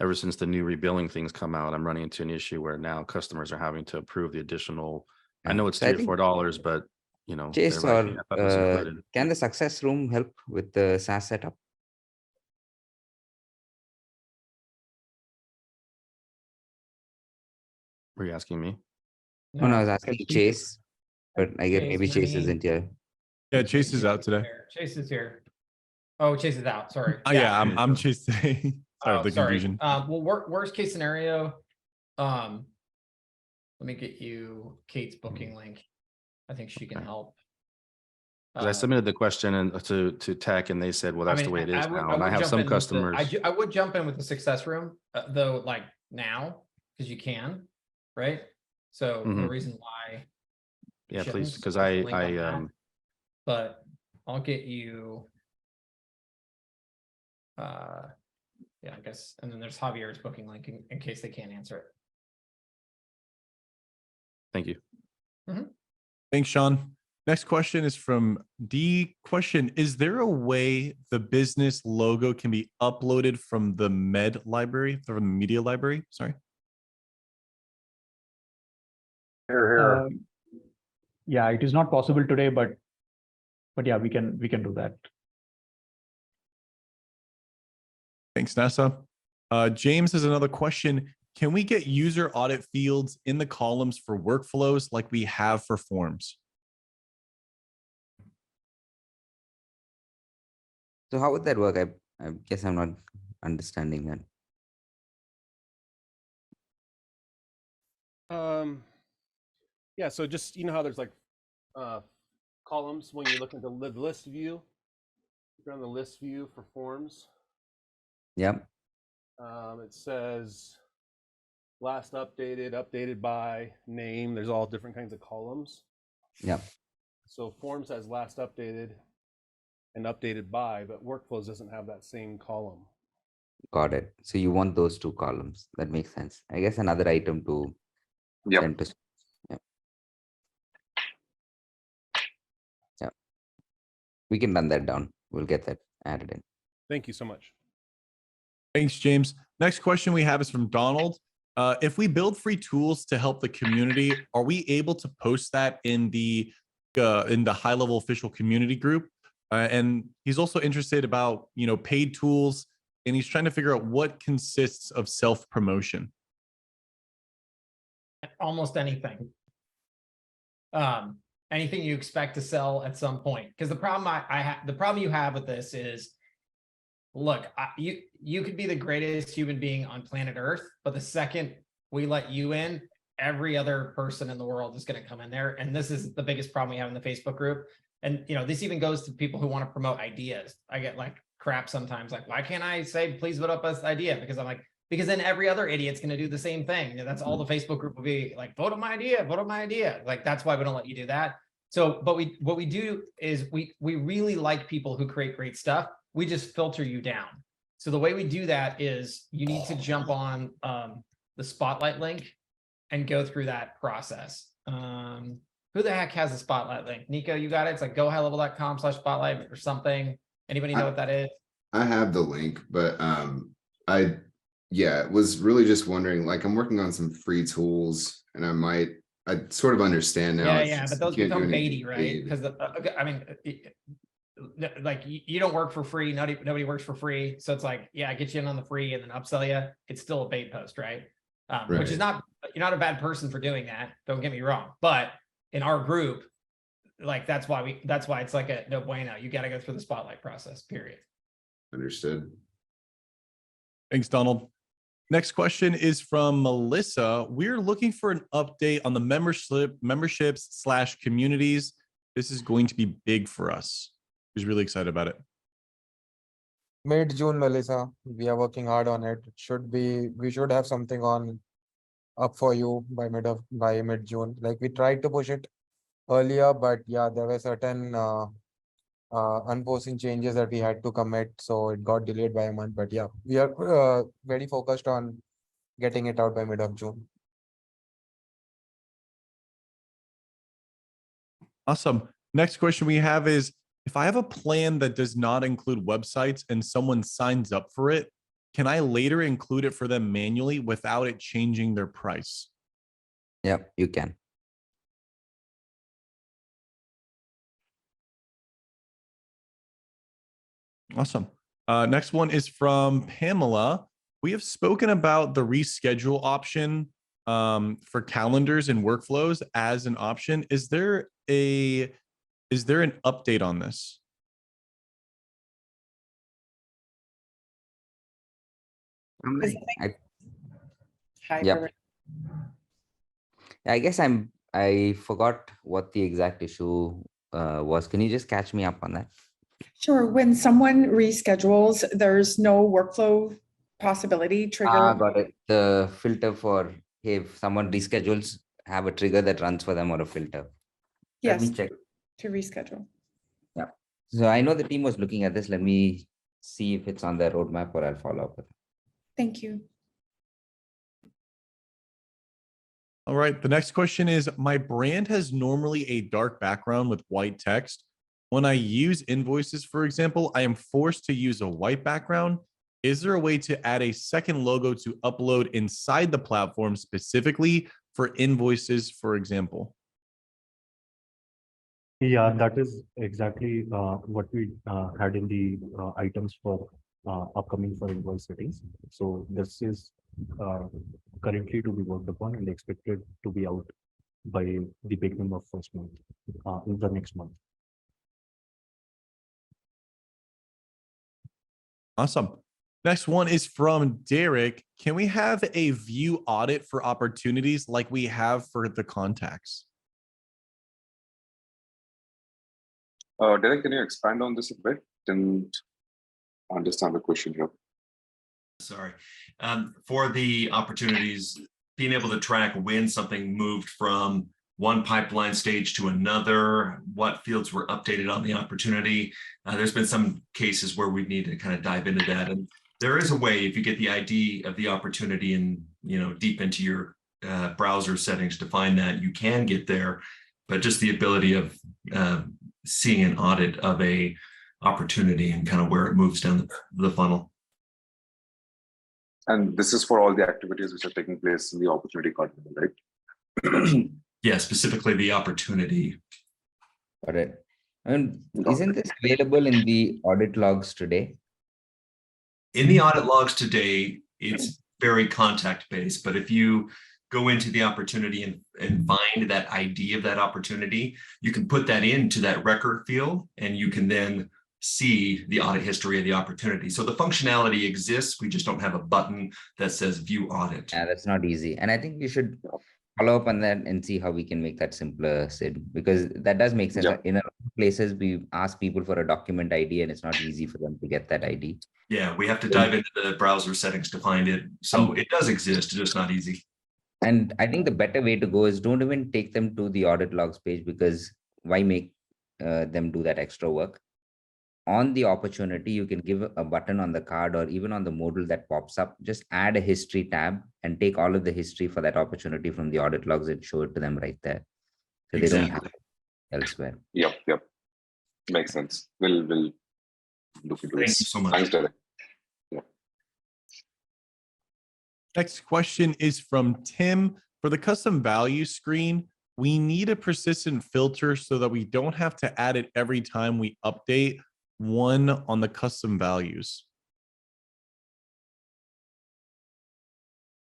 ever since the new rebilling things come out, I'm running into an issue where now customers are having to approve the additional. I know it's So I $3 or $4, but you know, Chase, they're like, or I thought it was included. can the success room help with the SaaS setup? Were you asking me? No, I was asking Chase, but I guess Chase, maybe Chase Marine. isn't here. Yeah, Chase is out today. Chase is here. Oh, Chase is out. Sorry. Oh yeah, I'm Chase today. Sorry for the confusion. Well, worst case scenario, let me get you Kate's booking link. I think she can help. 'Cause I submitted the question and to tech and they said, well, that's the way it is now. And I have some customers. I would jump in with the success room, though, like now, because you can, right? So no reason why. Yeah, shouldn't. please, because There's a link on that. I But I'll get you. Yeah, I guess, and then there's Javier's booking link in case they can't answer it. thank you. Thanks, Sean. Next question is from D. Question: is there a way the business logo can be uploaded from the med library, from the media library? Sorry. Yeah, it is not possible today, but yeah, we can do that. Thanks, NASA. James has another question. Can we get user audit fields in the columns for workflows like we have for forms? So how would that work? I guess I'm not understanding that. Yeah, so just, you know how there's like columns when you look at the list view, if you're on the list view for forms. Yep. It says last updated by name. There's all different kinds of columns. Yep. So forms has last updated and updated by, but workflows doesn't have that same column. Got it. So you want those 2 columns. That makes sense. I guess another item to send to. Yeah. We can run that down. We'll get that added in. Thank you so much. Thanks, James. Next question we have is from Donald. If we build free tools to help the community, are we able to post that in the high-level official community group? And he's also interested about, you know, paid tools, and he's trying to figure out what consists of self-promotion. Almost anything. Anything you expect to sell at some point. Because the problem the problem you have with this is, look, you could be the greatest human being on planet Earth, but the second we let you in, every other person in the world is going to come in there. And this is the biggest problem we have in the Facebook group. And, you know, this even goes to people who want to promote ideas. I get like crap sometimes, like, why can't I say, please vote up this idea? Because I'm like, because then every other idiot's going to do the same thing. You know, that's all the Facebook group will be like, vote on my idea, vote on my idea. Like, that's why we don't let you do that. So, but what we do is we really like people who create great stuff. We just filter you down. So the way we do that is you need to jump on the Spotlight link and go through that process. Who the heck has the Spotlight link? Nico, you got it? It's like gohighlevel.com/spotlight or something. Anybody know what that is? I have the link, but I was really just wondering, like, I'm working on some free tools and I sort of understand now. Yeah, but those become baity, right? Because I mean, like you don't work for free. Nobody works for free. So it's like, yeah, I get you in on the free and then upsell you. It's still a bait post, right? Which is not, you're not a bad person for doing that. Don't get me wrong. But in our group, like that's why it's like a no bueno. You got to go through the Spotlight process, period. Understood. Thanks, Donald. Next question is from Melissa. We're looking for an update on the memberships/communities. This is going to be big for us. She's really excited about it. Mid-June, Melissa. We are working hard on it. We should have something on up for you by mid-June. Like we tried to push it earlier, but yeah, there were certain unforeseen changes that we had to commit, so it got delayed by a month. But yeah, we are very focused on getting it out by mid of June. Awesome. Next question we have is, if I have a plan that does not include websites and someone signs up for it, can I later include it for them manually without it changing their price? Yep, you can. Awesome. Next one is from Pamela. We have spoken about the reschedule option for calendars and workflows as an option. Is there an update on this? Yep. I guess I forgot what the exact issue was. Can you just catch me up on that? Sure. When someone reschedules, there's no workflow possibility trigger. Got it. The filter for, hey, if someone reschedules, have a trigger that runs for them or a filter. Let Yes, me check. to reschedule. Yeah. So I know the team was looking at this. Let me see if it's on their roadmap or I'll follow up with it. Thank you. All right. The next question is, my brand has normally a dark background with white text. When I use invoices, for example, I am forced to use a white background. Is there a way to add a second logo to upload inside the platform specifically for invoices, for example? Yeah, that is exactly what we had in the items for upcoming for invoice settings. So this is currently to be worked upon and expected to be out by the beginning of first month, in the next month. Awesome. Next one is from Derek. Can we have a view audit for opportunities like we have for the contacts? Derek, can you expand on this a bit? Didn't understand the question here. Sorry. For the opportunities, being able to track when something moved from one pipeline stage to another, what fields were updated on the opportunity. There's been some cases where we need to kind of dive into that. And there is a way, if you get the ID of the opportunity and, deep into your browser settings to find that, you can get there. But just the ability of seeing an audit of a opportunity and kind of where it moves down the funnel. And this is for all the activities which are taking place in the opportunity column, right? Yeah, specifically the opportunity. Got it. And isn't this available in the audit logs today? In the audit logs today, it's very contact based, but if you go into the opportunity and find that ID of that opportunity, you can put that into that record field and you can then see the audit history of the opportunity. So the functionality exists. We just don't have a button that says view audit. Yeah, that's not easy. And I think we should follow up on that and see how we can make that simpler, Sid, because that does make sense. Yeah. In a lot of places, we ask people for a document ID and it's not easy for them to get that ID. Yeah, we have to dive into the browser settings to find it. So it does exist, it's just not easy. And I think the better way to go is don't even take them to the audit logs page, because why make them do that extra work? On the opportunity, you can give a button on the card or even on the modal that pops up, just add a history tab and take all of the history for that opportunity from the audit logs and show it to them right there. So exactly. They don't have it elsewhere. Yep. Makes sense. We'll look into this. Thank you so much. Thanks, Derek. Yeah. Next question is from Tim. For the custom value screen, we need a persistent filter so that we don't have to add it every time we update one on the custom values.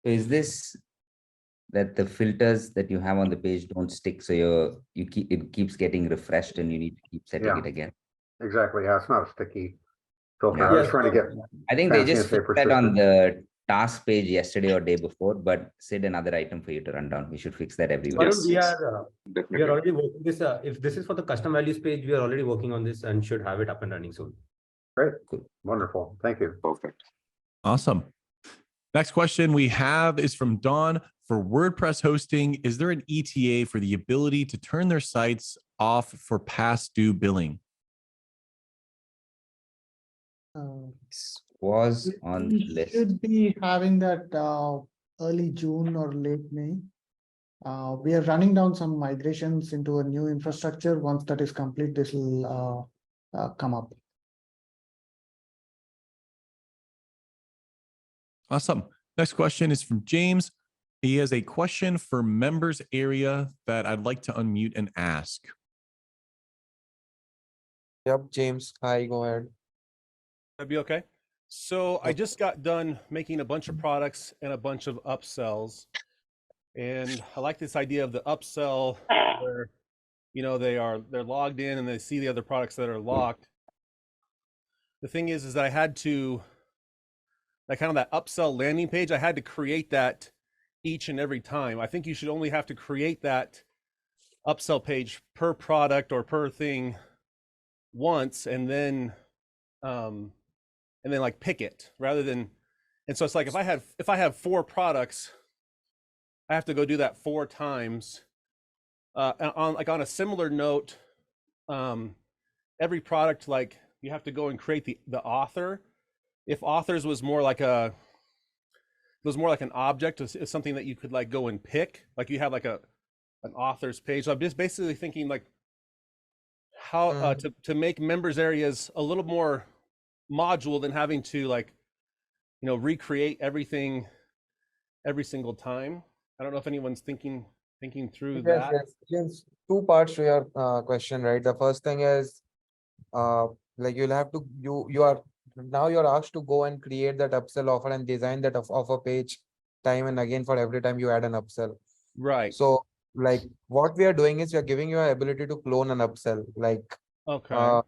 Is this that the filters that you have on the page don't stick, so it keeps getting refreshed and you need to keep setting it again? Exactly. Yeah, it's not sticky. So Yeah. I was trying to get. I think they just fixed that on the task page yesterday or day before, but Sid, another item for you to run down. We should fix that everywhere. Yes, We yes, are already working this. If this is for the custom values page, we are already working on this and should have it up and running soon. Great. Cool. Wonderful. Thank you. perfect. Awesome. Next question we have is from Dawn. For WordPress hosting, is there an ETA for the ability to turn their sites off for past due billing? Was on the list. Should be having that early June or late May. We are running down some migrations into a new infrastructure. Once that is complete, this will come up. Awesome. Next question is from James. He has a question for members area that I'd like to unmute and ask. Yep, James, hi, go ahead. That'd be okay. So I just got done making a bunch of products and a bunch of upsells. And I like this idea of the upsell where, you know, they're logged in and they see the other products that are locked. The thing is that I had to, that kind of that upsell landing page, I had to create that each and every time. I think you should only have to create that upsell page per product or per thing once, and then like pick it rather than, and so it's like if I have 4 products, I have to go do that 4 times. On a similar note, every product, like you have to go and create the author. If authors was more like an object, it's something that you could like go and pick, like you have like an authors page. So I'm just basically thinking like how to make members areas a little more module than having to, like, you know, recreate everything every single time. I don't know if anyone's thinking through that. Yes, James, 2 parts to your question, right? The first thing is, like you'll have to, you're asked to go and create that upsell offer and design that offer page time and again for every time you add an upsell. Right. So like what we are doing is we are giving you an ability to clone an upsell. Like, okay.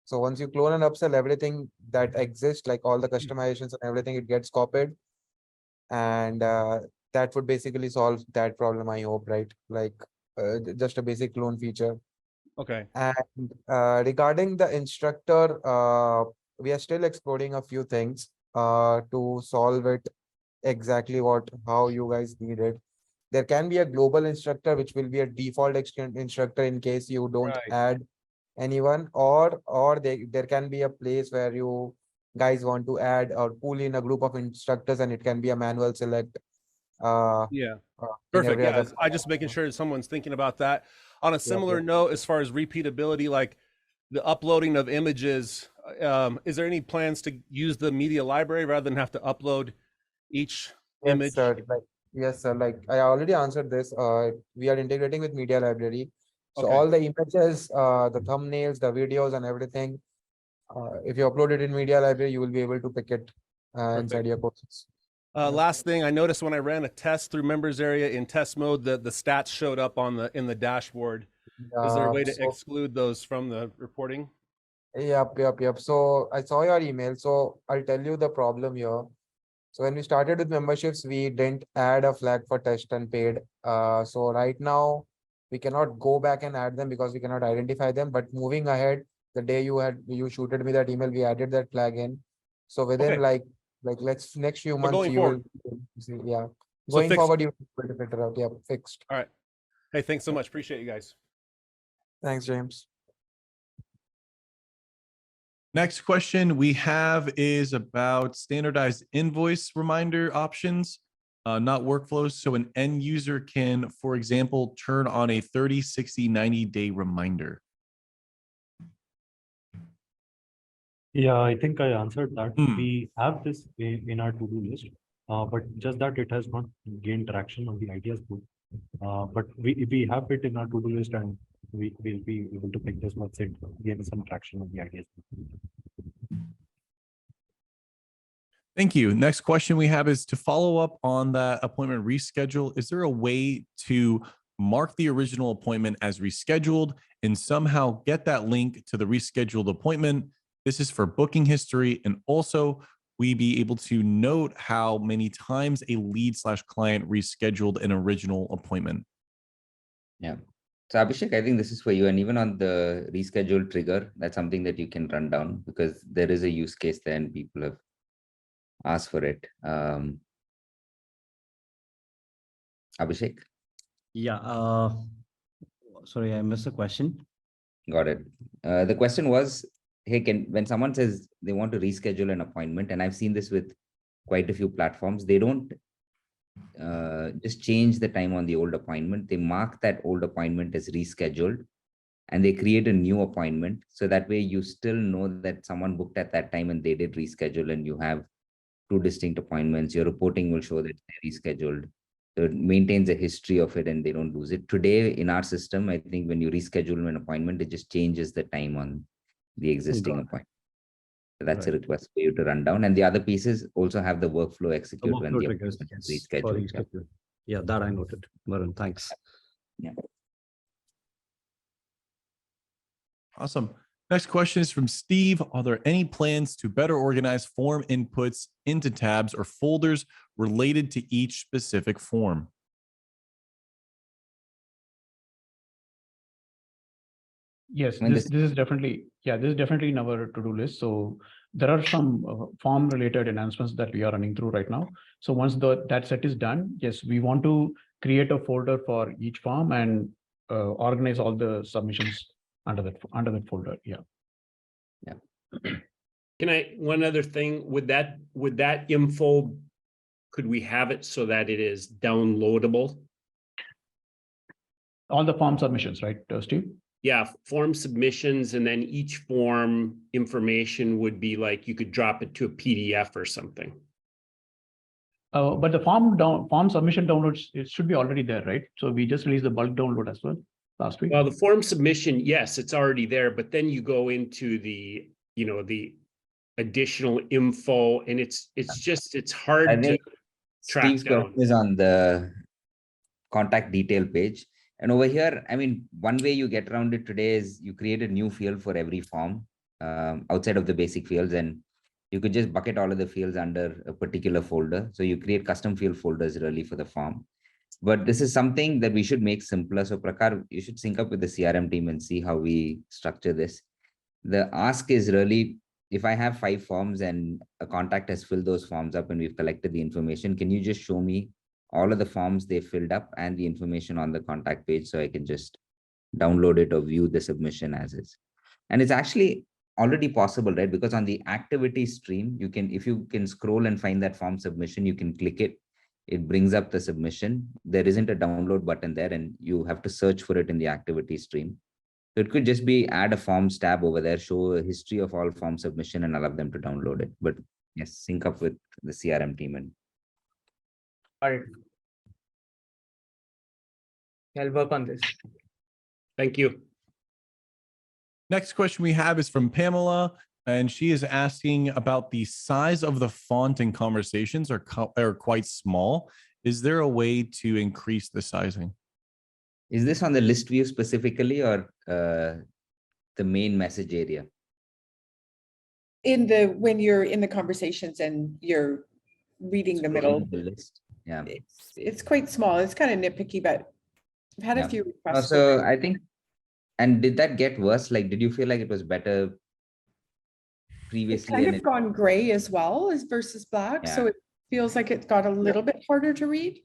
So once you clone an upsell, everything that exists, like all the customizations and everything, it gets copied. And that would basically solve that problem, I hope, right? Like just a basic clone feature. Okay. And regarding the instructor, we are still exploring a few things to solve it exactly how you guys need it. There can be a global instructor, which will be a default instructor in case you don't add anyone, or there can be a place where you guys want to add or pull in a group of instructors, and it can be a manual select. Yeah. Perfect. Yeah, I just making sure someone's thinking about that. On a similar note, as far as repeatability, like the uploading of images, is there any plans to use the media library rather than have to upload each image? Sir. Yes, sir. Like I already answered this. We are integrating with media library. So all the images, the thumbnails, the videos and everything, if you upload it in media library, you will be able to pick it inside your courses. Last thing, I noticed when I ran a test through members area in test mode, the stats showed up in the dashboard. Is there a way to exclude those from the reporting? Yep. So I saw your email. So I'll tell you the problem here. So when we started with memberships, we didn't add a flag for test and paid. So right now we cannot go back and add them because we cannot identify them. But moving ahead, the day you shooted me that email, we added that flag in. So within like next few months, you will see, going forward, you will be able to filter out. Yeah, fixed. All right. Hey, thanks so much. Appreciate you guys. Thanks, James. Next question we have is about standardized invoice reminder options, not workflows. So an end user can, for example, turn on a 30, 60, 90-day reminder. Yeah, I think I answered that. We have this in our to-do list, but just that it has not gained traction on the ideas book. But we have it in our to-do list, and we will be able to pick this once it gains some traction on the ideas book. Thank you. Next question we have is to follow up on that appointment reschedule. Is there a way to mark the original appointment as rescheduled and somehow get that link to the rescheduled appointment This is for booking history, and also we be able to note how many times a lead/client rescheduled an original appointment. Yeah. So Abhishek, I think this is for you. And even on the reschedule trigger, that's something that you can run down because there is a use case there and people have asked for it. Abhishek? Yeah. Sorry, I missed the question. Got it. The question was, hey, when someone says they want to reschedule an appointment, and I've seen this with quite a few platforms, they don't just change the time on the old appointment. They mark that old appointment as rescheduled and they create a new appointment. So that way you still know that someone booked at that time and they did reschedule, and you have two distinct appointments. Your reporting will show that they rescheduled. So it maintains a history of it and they don't lose it. Today in our system, I think when you reschedule an appointment, it just changes the time on the existing appointment. So that's a request for you to run down. And the other pieces also have the workflow execute when the Triggers, appointment is yes, for rescheduled. reschedule. Yeah, that I noted. Varun, thanks. Yeah. Awesome. Next question is from Steve. Are there any plans to better organize form inputs into tabs or folders related to each specific form? Yes, this is definitely, this is definitely in our to-do list. So there are some form related enhancements that we are running through right now. So once that set is done, yes, we want to create a folder for each form and organize all the submissions under that folder. Yeah. Can I, one other thing, would that info, could we have it so that it is downloadable? All the form submissions, right, Steve? Yeah, form submissions, and then each form information would be like, you could drop it to a PDF or something. But the form submission downloads, it should be already there, right? So we just released the bulk download as well last week. Well, the form submission, yes, it's already there, but then you go into the, the additional info, and it's hard to track Steve's down. question is on the contact detail page. And over here, I mean, one way you get around it today is you create a new field for every form outside of the basic fields, and you could just bucket all of the fields under a particular folder. So you create custom field folders really for the form. But this is something that we should make simpler. So Prakar, you should sync up with the CRM team and see how we structure this. The ask is really, if I have 5 forms and a contact has filled those forms up and we've collected the information, can you just show me all of the forms they filled up and the information on the contact page so I can just download it or view the submission as is? And it's actually already possible, right? Because on the activity stream, you can, if you can scroll and find that form submission, you can click it. It brings up the submission. There isn't a download button there, and you have to search for it in the activity stream. So it could just be add a forms tab over there, show a history of all form submission and allow them to download it. But yes, sync up with the CRM team and all right. I'll work on this. Thank you. Next question we have is from Pamela, and she is asking about the size of the font in conversations are quite small. Is there a way to increase the sizing? Is this on the list view specifically or the main message area? When you're in the conversations and you're reading the middle, The list. Yeah. it's quite small. It's kind of nitpicky, but I've had a few requests. So I think, and did that get worse? Like, did you feel like it was better previously? It's kind of gone gray as well as versus black. So it feels like it got a little bit harder to read.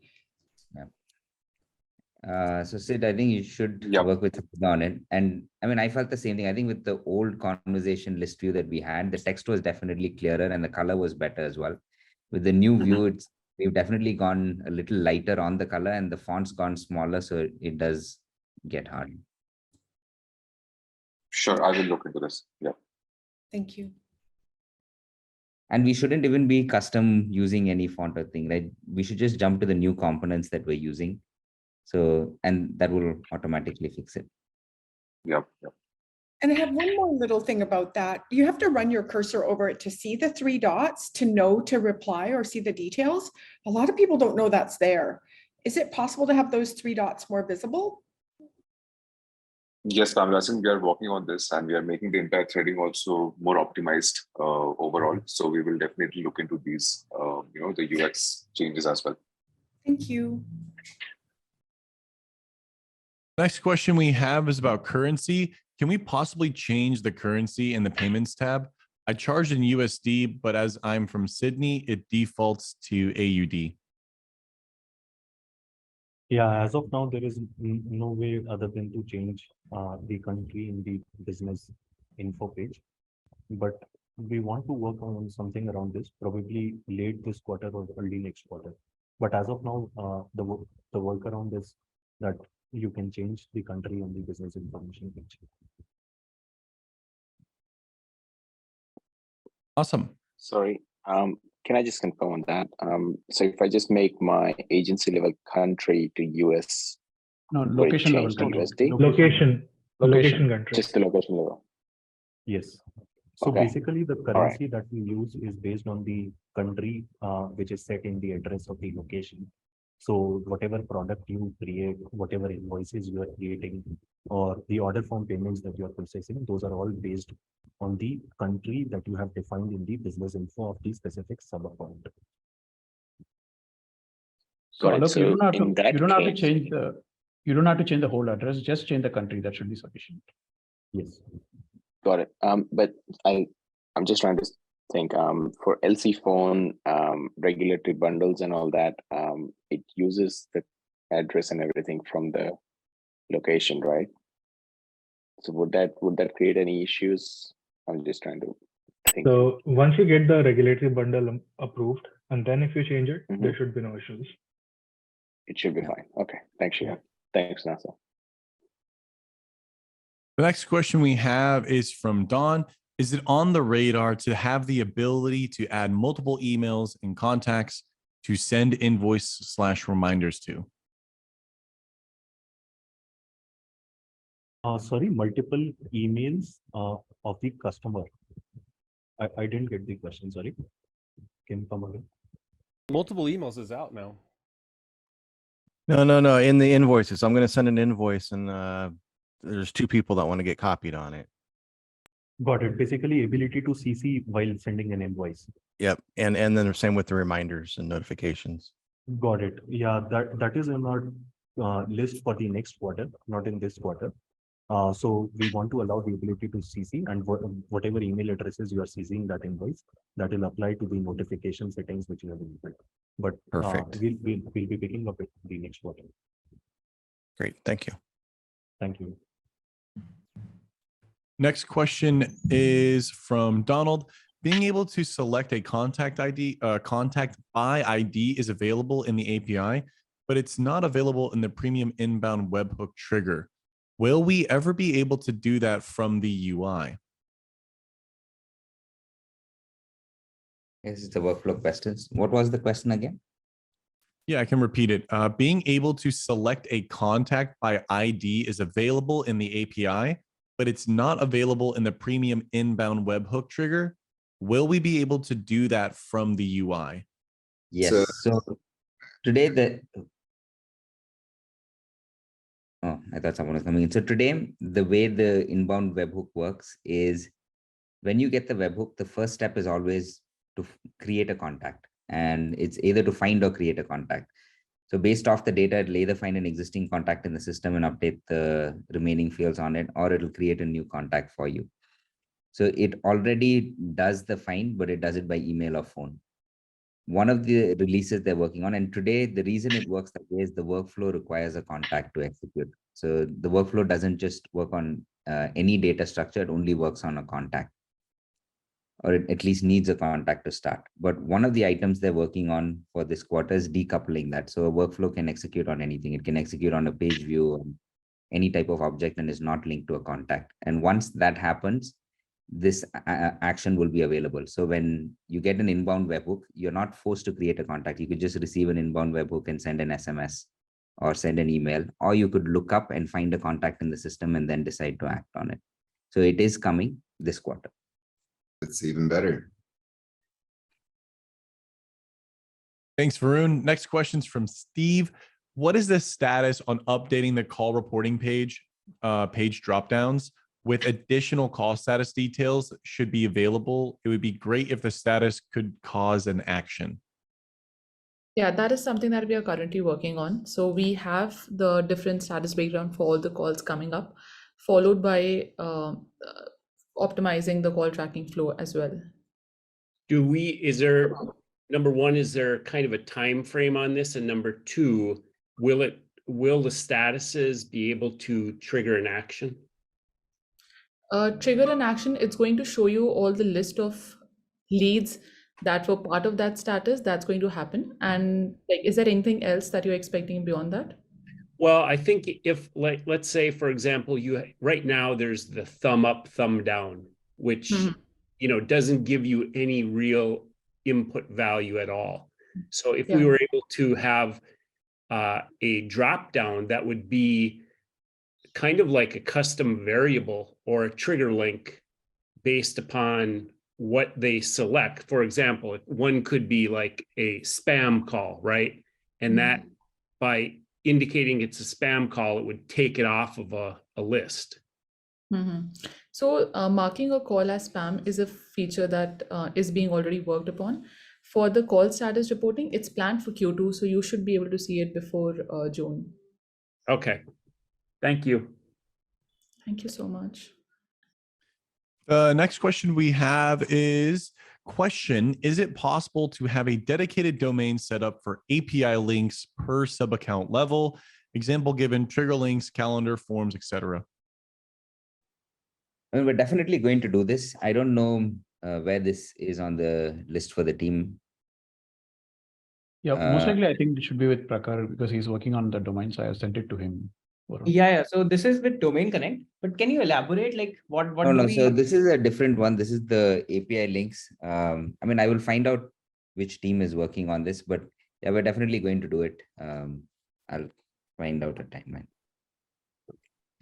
So Sid, I think you should work with on it. And I mean, I felt the same thing. I think with the old conversation list view that we had, the text was definitely clearer and the color was better as well. With the new view, we've definitely gone a little lighter on the color and the font's gone smaller. So it does get hard. Sure, I will look into this. Yeah. Thank you. And we shouldn't even be custom using any font or thing, right? We should just jump to the new components that we're using. So, and that will automatically fix it. Yep. And I have one more little thing about that. You have to run your cursor over it to see the 3 dots to know to reply or see the details. A lot of people don't know that's there. Is it possible to have those 3 dots more visible? Yes, Pamela, I think we are working on this and we are making the entire threading also more optimized overall. So we will definitely look into these, the UX changes as well. Thank you. Next question we have is about currency. Can we possibly change the currency in the payments tab? I charged in USD, but as I'm from Sydney, it defaults to AUD. Yeah, as of now, there is no way other than to change the country in the business info page. But we want to work on something around this, probably late this quarter or early next quarter. But as of now, the workaround is that you can change the country on the business information page. Awesome. Sorry, can I just confirm on that? So if I just make my agency level country to US, No, will it location level change to country. USD? Location country. Just the location level. Yes. So Okay. basically, the All right. currency that we use is based on the country, which is set in the address of the location. So whatever product you create, whatever invoices you are creating, or the order form payments that you are processing, those are all based on the country that you have defined in the business info of the specific sub account. So Got it. look, So you don't have in to that you don't have to case- change the whole address, just change the country. That should be sufficient. Yes. Got it. But I'm just trying to think, for LC phone, regulatory bundles and all that, it uses the address and everything from the location, right? So would that create any issues? I'm just trying to think. So once you get the regulatory bundle approved, and then if you change it, Mhm. there should be no issues. It should be fine. Okay. Thanks, Shiva. Thanks, NASA. The next question we have is from Dawn. Is it on the radar to have the ability to add multiple emails and contacts to send invoice/reminders to? Sorry, multiple emails of the customer. I didn't get the question, sorry. Can you come again? Multiple emails is out now. No. In the invoices, I'm going to send an invoice and there's two people that want to get copied on it. Got it. Basically, ability to CC while sending an invoice. Yep. And then the same with the reminders and notifications. Got it. Yeah, that is in our list for the next quarter, not in this quarter. So we want to allow the ability to CC, and whatever email addresses you are CCing that invoice, that will apply to the notification settings which you have enabled. But Perfect. we'll be picking up it the next quarter. Great. Thank you. Thank you. Next question is from Donald. Being able to select a contact ID, contact by ID is available in the API, but it's not available in the premium inbound webhook trigger. Will we ever be able to do that from the UI? This is the workflow questions. What was the question again? Yeah, I can repeat it. Being able to select a contact by ID is available in the API, but it's not available in the premium inbound webhook trigger. Will we be able to do that from the UI? Yes. So today I thought someone was coming in. So today, the way the inbound webhook works is when you get the webhook, the first step is always to create a contact, and it's either to find or create a contact. So based off the data, it'll either find an existing contact in the system and update the remaining fields on it, or it'll create a new contact for you. So it already does the find, but it does it by email or phone. One of the releases they're working on, and today the reason it works that way is the workflow requires a contact to execute. So the workflow doesn't just work on any data structure, it only works on a contact, or it at least needs a contact to start. But one of the items they're working on for this quarter is decoupling that. So a workflow can execute on anything. It can execute on a page view, any type of object, and is not linked to a contact. And once that happens, this action will be available. So when you get an inbound webhook, you're not forced to create a contact. You could just receive an inbound webhook and send an SMS or send an email, or you could look up and find a contact in the system and then decide to act on it. So it is coming this quarter. It's even better. Thanks, Varun. Next question's from Steve. What is the status on updating the call reporting page? page dropdowns with additional call status details should be available. It would be great if the status could cause an action. Yeah, that is something that we are currently working on. So we have the different status breakdown for all the calls coming up, followed by optimizing the call tracking flow as well. Is there, number one, is there kind of a time frame on this? And number two, will the statuses be able to trigger an action? Trigger an action, it's going to show you all the list of leads that were part of that status that's going to happen. And like, is there anything else that you're expecting beyond that? Well, I think if, like, let's say, for example, right now there's the thumb up, thumb down, which, you know, doesn't give you any real input value at all. So if we were able to have a drop down that would be kind of like a custom variable or a trigger link based upon what they select. For example, one could be like a spam call, right? And that by indicating it's a spam call, it would take it off of a list. So marking a call as spam is a feature that is being already worked upon. For the call status reporting, it's planned for Q2, so you should be able to see it before June. Okay, thank you. Thank you so much. The next question we have is is it possible to have a dedicated domain set up for API links per sub account level? Example given, trigger links, calendar, forms, etc. I mean, we're definitely going to do this. I don't know where this is on the list for the team. Yeah, most likely I think it should be with Prakar because he's working on the domain, so I sent it to him. Yeah. So this is with Domain Connect, but can you elaborate like what No, so this is a different one. This is the API links. I mean, I will find out which team is working on this, but yeah, we're definitely going to do it. I'll find out a timeline.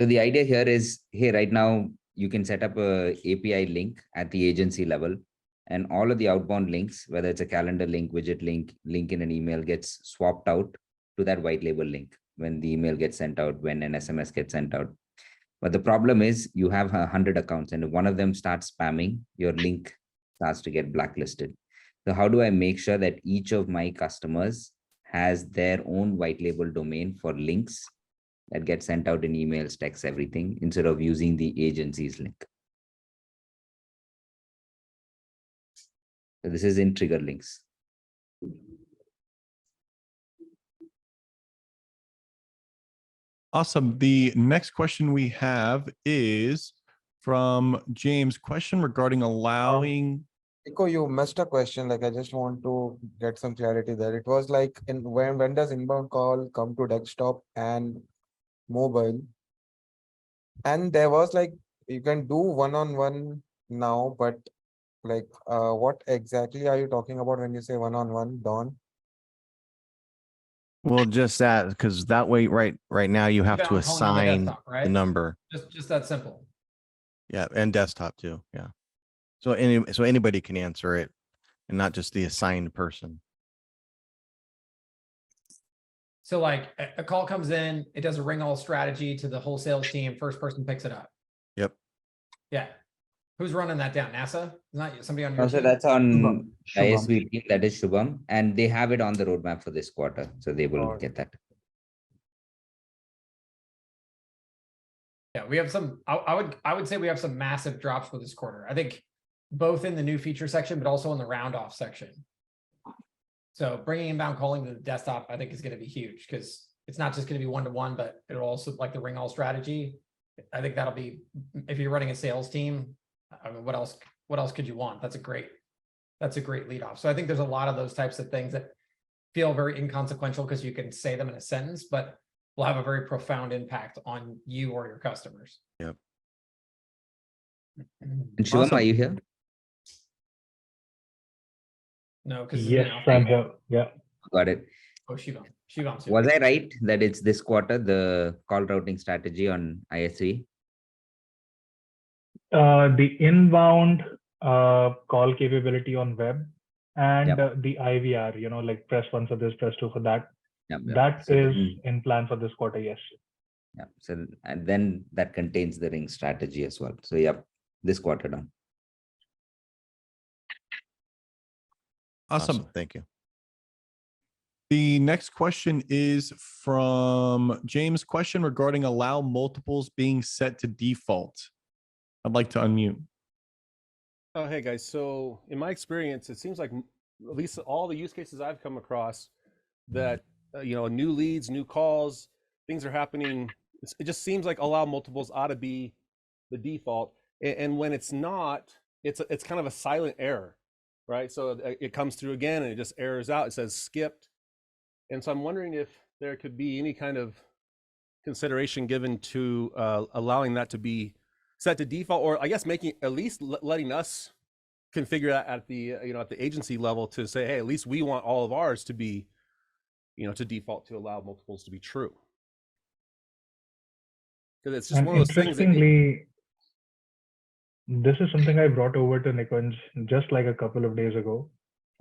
So the idea here is, hey, right now you can set up a API link at the agency level, and all of the outbound links, whether it's a calendar link, widget link, link in an email, gets swapped out to that white label link when the email gets sent out, when an SMS gets sent out. But the problem is you have 100 accounts, and if one of them starts spamming, your link starts to get blacklisted. So how do I make sure that each of my customers has their own white label domain for links that get sent out in emails, texts, everything, instead of using the agency's link? So this is in trigger links. Awesome. The next question we have is from James. Question regarding allowing. Nico, you missed a question. Like, I just want to get some clarity there. It was like, when does inbound call come to desktop and mobile? And there was like, you can do one-on-one now, but like, what exactly are you talking about when you say one-on-one, Don? Well, just that, because that way, right now you have to Inbound calling on the assign desktop, right? the number. Just that simple. Yeah, and desktop too. Yeah. So anybody can answer it, and not just the assigned person. So like a call comes in, it does a ring all strategy to the whole sales team. First person picks it up. Yep. Yeah. Who's running that down? NASA? Not somebody on your No, so team? that's on Shubham. ISV team, that is Shubham, and they have it on the roadmap for this quarter. So they will get that. Yeah, we have some, I would say we have some massive drops for this quarter. I think both in the new feature section, but also in the round off section. So bringing inbound calling to the desktop, I think is going to be huge because it's not just going to be one-to-one, but it'll also like the ring all strategy. I think that'll be, if you're running a sales team, I mean, what else could you want? That's a great lead off. So I think there's a lot of those types of things that feel very inconsequential because you can say them in a sentence, but will have a very profound impact on you or your customers. Yep. And Shivam, are you here? No, because yes, I'm here. Yeah. Got it. Oh, Shivam. Was I right that it's this quarter, the call routing strategy on ISV? The inbound call capability on web and the IVR, like press 1 for this, press 2 for that. Yep. That So is in plan for this quarter, yes. Yeah. So, and then that contains the ring strategy as well. So yeah, this quarter done. Awesome. Thank you. The next question is from James. Question regarding allow multiples being set to default. I'd like to unmute. Oh, hey guys. So in my experience, it seems like at least all the use cases I've come across that, new leads, new calls, things are happening. It just seems like allow multiples ought to be the default. And when it's not, it's kind of a silent error, right? So it comes through again and it just errors out. It says skipped. And so I'm wondering if there could be any kind of consideration given to allowing that to be set to default, or I guess making at least letting us configure that at the at the agency level to say, hey, at least we want all of ours to be to default to allow multiples to be true, because it's just And one of those things that interestingly, this is something I brought over to Nikunj just like a couple of days ago.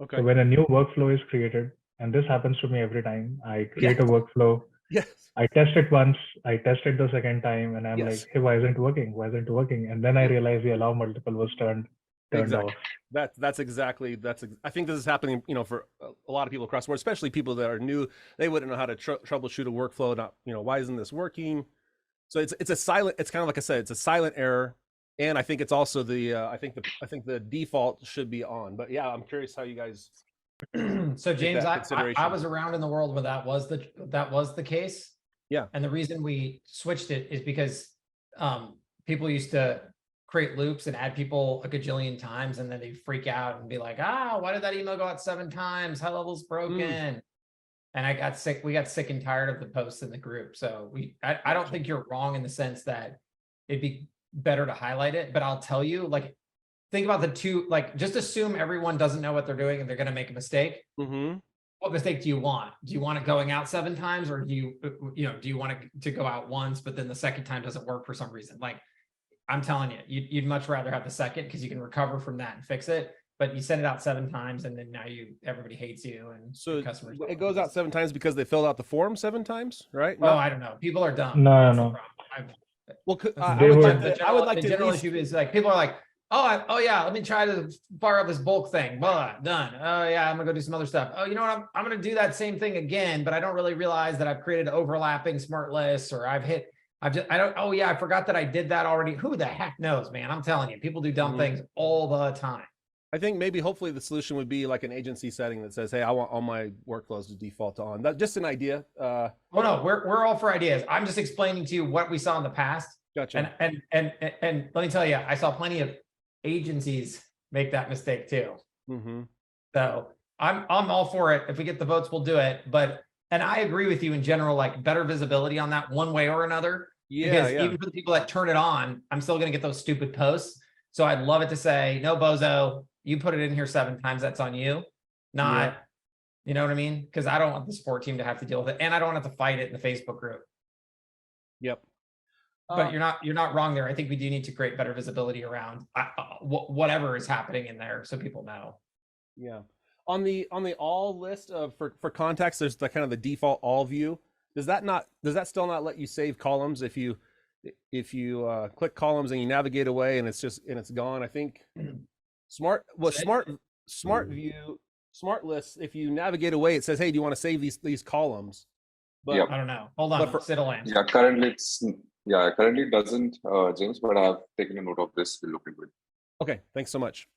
Okay. So when a new workflow is created, and this happens to me every time, I create a workflow. Yes. I test it once, I test it the second time, and I'm Yes. like, hey, why isn't it working? Why isn't it working? And then I realized the allow multiple was turned exactly off. that's exactly I think this is happening for a lot of people across the board, especially people that are new. They wouldn't know how to troubleshoot a workflow. Not why isn't this working? So it's a silent, it's kind of like I said, it's a silent error. And I think it's also the I think the default should be on. But yeah, I'm curious how you guys So James, I consideration. was around in the world where that was the case. Yeah. And the reason we switched it is because people used to create loops and add people a gajillion times, and then they'd freak out and be like, why did that email go out 7 times? High level's broken. And I got sick. We got sick and tired of the posts in the group. So I don't think you're wrong in the sense that it'd be better to highlight it, but I'll tell you, like, think about the two, like, just assume everyone doesn't know what they're doing and they're going to make a mistake. What mistake do you want? Do you want it going out 7 times, or do you want it to go out once, but then the second time doesn't work for some reason? Like, I'm telling you, you'd much rather have the second, because you can recover from that and fix it. But you send it out 7 times, and then now everybody hates you, and So customers. it goes out 7 times because they filled out the form 7 times, right? Oh, I don't know. People are dumb. No. Well, They would- I would like the to general at least, issue is, like, people are like, oh yeah, let me try to fire up this bulk thing. Blah, done. Oh yeah, I'm gonna go do some other stuff. Oh, you know what? I'm gonna do that same thing again, but I don't really realize that I've created overlapping smart lists, or oh yeah, I forgot that I did that already. Who the heck knows, man? I'm telling you, people do dumb things all the time. I think maybe hopefully the solution would be like an agency setting that says, hey, I want all my workflows to default to on. That's just an idea. Well, no, we're all for ideas. I'm just explaining to you what we saw in the past. Gotcha. And let me tell you, I saw plenty of agencies make that mistake too. So I'm all for it. If we get the votes, we'll do it. And I agree with you in general, like, better visibility on that one way or another. Yeah, because even for the people that turn it on, I'm still going to get those stupid posts. So I'd love it to say, no, bozo, you put it in here 7 times, that's on you. Not, you know what I mean? Because I don't want the support team to have to deal with it, and I don't have to fight it in the Facebook group. Yep. But you're not wrong there. I think we do need to create better visibility around whatever is happening in there, so people know. Yeah. On the all list of for contacts, there's the kind of the default all view. Does that still not let you save columns if you click columns and you navigate away and it's gone? I think smart view, smart lists, if you navigate away, it says, hey, do you want to save these columns? But Yep. I don't know. Hold on. Yeah, currently it doesn't, James, but I have taken a note of this. We'll look into it. Okay, thanks so much.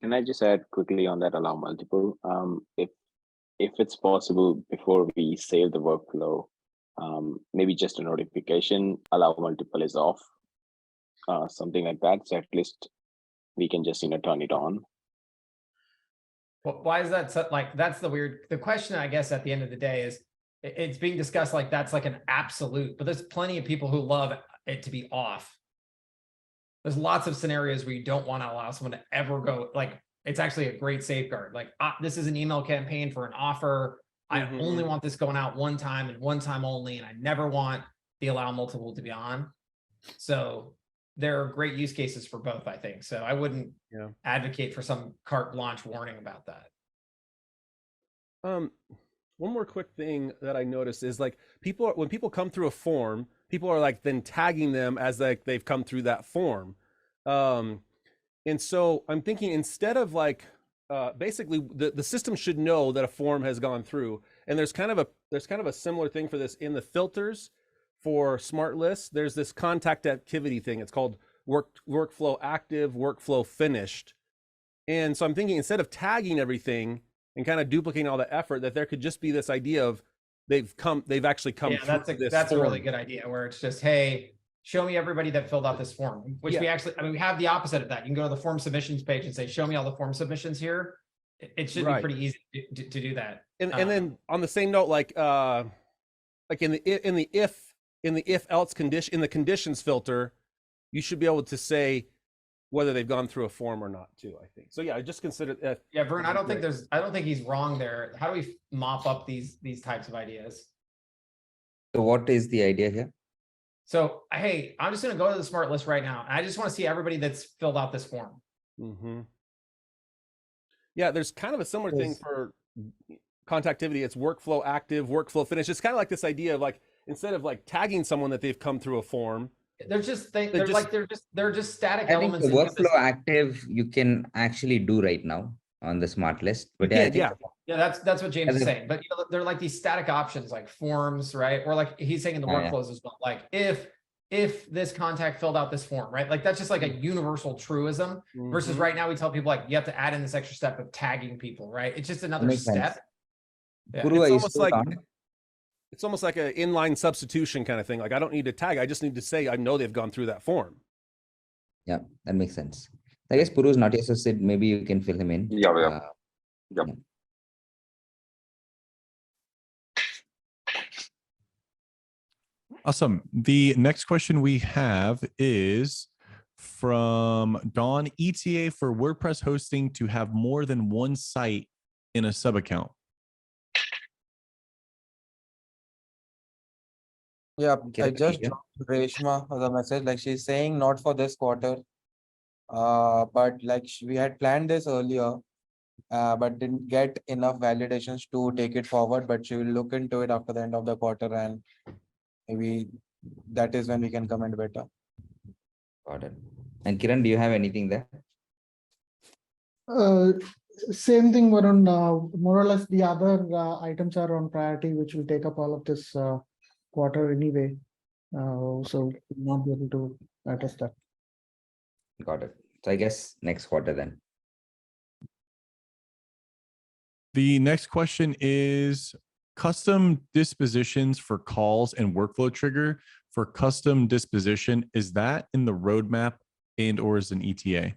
Can I just add quickly on that allow multiple? If it's possible, before we save the workflow, maybe just a notification, allow multiple is off, something like that. So at least we can just turn it on. Well, why is that so, like, that's the question, I guess, at the end of the day is, it's being discussed like that's like an absolute, but there's plenty of people who love it to be off. There's lots of scenarios where you don't want to allow someone to ever go, like, it's actually a great safeguard. Like, this is an email campaign for an offer. I only want this going out 1 time and 1 time only, and I never want the allow multiple to be on. So there are great use cases for both, I think. So I wouldn't advocate for some carte blanche warning about that. one more quick thing that I noticed is like when people come through a form, people are like then tagging them as like they've come through that form. And so I'm thinking instead of like basically the system should know that a form has gone through. And there's kind of a similar thing for this in the filters for smart lists. There's this contact activity thing. It's called workflow active, workflow finished. And so I'm thinking instead of tagging everything and kind of duplicating all the effort, that there could just be this idea of they've actually come Yeah, through that's a really form. good idea where it's just, hey, show me everybody that filled out this form, which we actually, I mean, we have the opposite of that. You can go to the form submissions page and say, show me all the form submissions here. It should be pretty easy to do that. And then on the same note, like in the if else condition, in the conditions filter, you should be able to say whether they've gone through a form or not too, I think. So yeah, I just consider that. Yeah, Vern, I don't think he's wrong there. How do we mop up these types of ideas? So what is the idea here? So, hey, I'm just going to go to the smart list right now. I just want to see everybody that's filled out this form. Mm-hmm. Yeah, there's kind of a similar thing for contactivity. It's workflow active, workflow finish. It's kind of like this idea of like, instead of like tagging someone that they've come through a form, they're just static I think elements. the workflow active you can actually do right now on the smart list. But Yeah, that's what James is saying. But you know, they're like these static options like forms, right? Or like he's saying in the workflows as well. Like if this contact filled out this form, right? Like that's just like a universal truism versus right now we tell people like you have to add in this extra step of tagging people, right? It's just another step. Yeah. It's almost like an inline substitution kind of thing. Like I don't need to tag, I just need to say I know they've gone through that form. Yeah, that makes sense. I guess Puru is not here, so Sid, maybe you can fill him in. Yeah. Awesome. The next question we have is from Dawn. ETA for WordPress hosting to have more than one site in a sub account. Yeah, I just dropped Reshma the message, like she's saying not for this quarter. But like we had planned this earlier, but didn't get enough validations to take it forward, but she will look into it after the end of the quarter and maybe that is when we can comment better. Got it. And Kiran, do you have anything there? Same thing, Varun. More or less the other items are on priority, which will take up all of this quarter anyway. So we'll not be able to address that. Got it. So I guess next quarter then. The next question is custom dispositions for calls and workflow trigger for custom disposition. Is that in the roadmap and or is an ETA?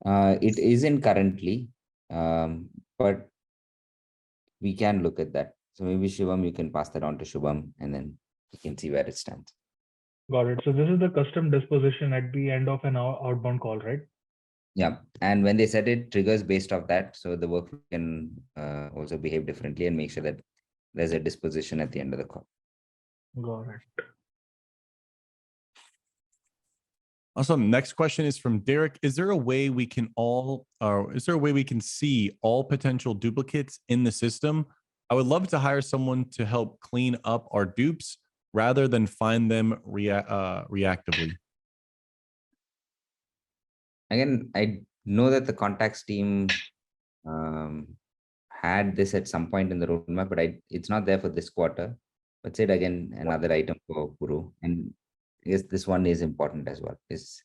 It isn't currently, but we can look at that. So maybe Shivam, you can pass that on to Shubham and then you can see where it stands. Got it. So this is the custom disposition at the end of an outbound call, right? Yeah. And when they set it, triggers based off that. So the workflow can also behave differently and make sure that there's a disposition at the end of the call. Got it. Awesome. Next question is from Derek. Is there a way we can see all potential duplicates in the system? I would love to hire someone to help clean up our dupes rather than find them reactively. Again, I know that the contacts team had this at some point in the roadmap, but it's not there for this quarter. But say it again, another item for Puru. And I guess this one is important as well. Is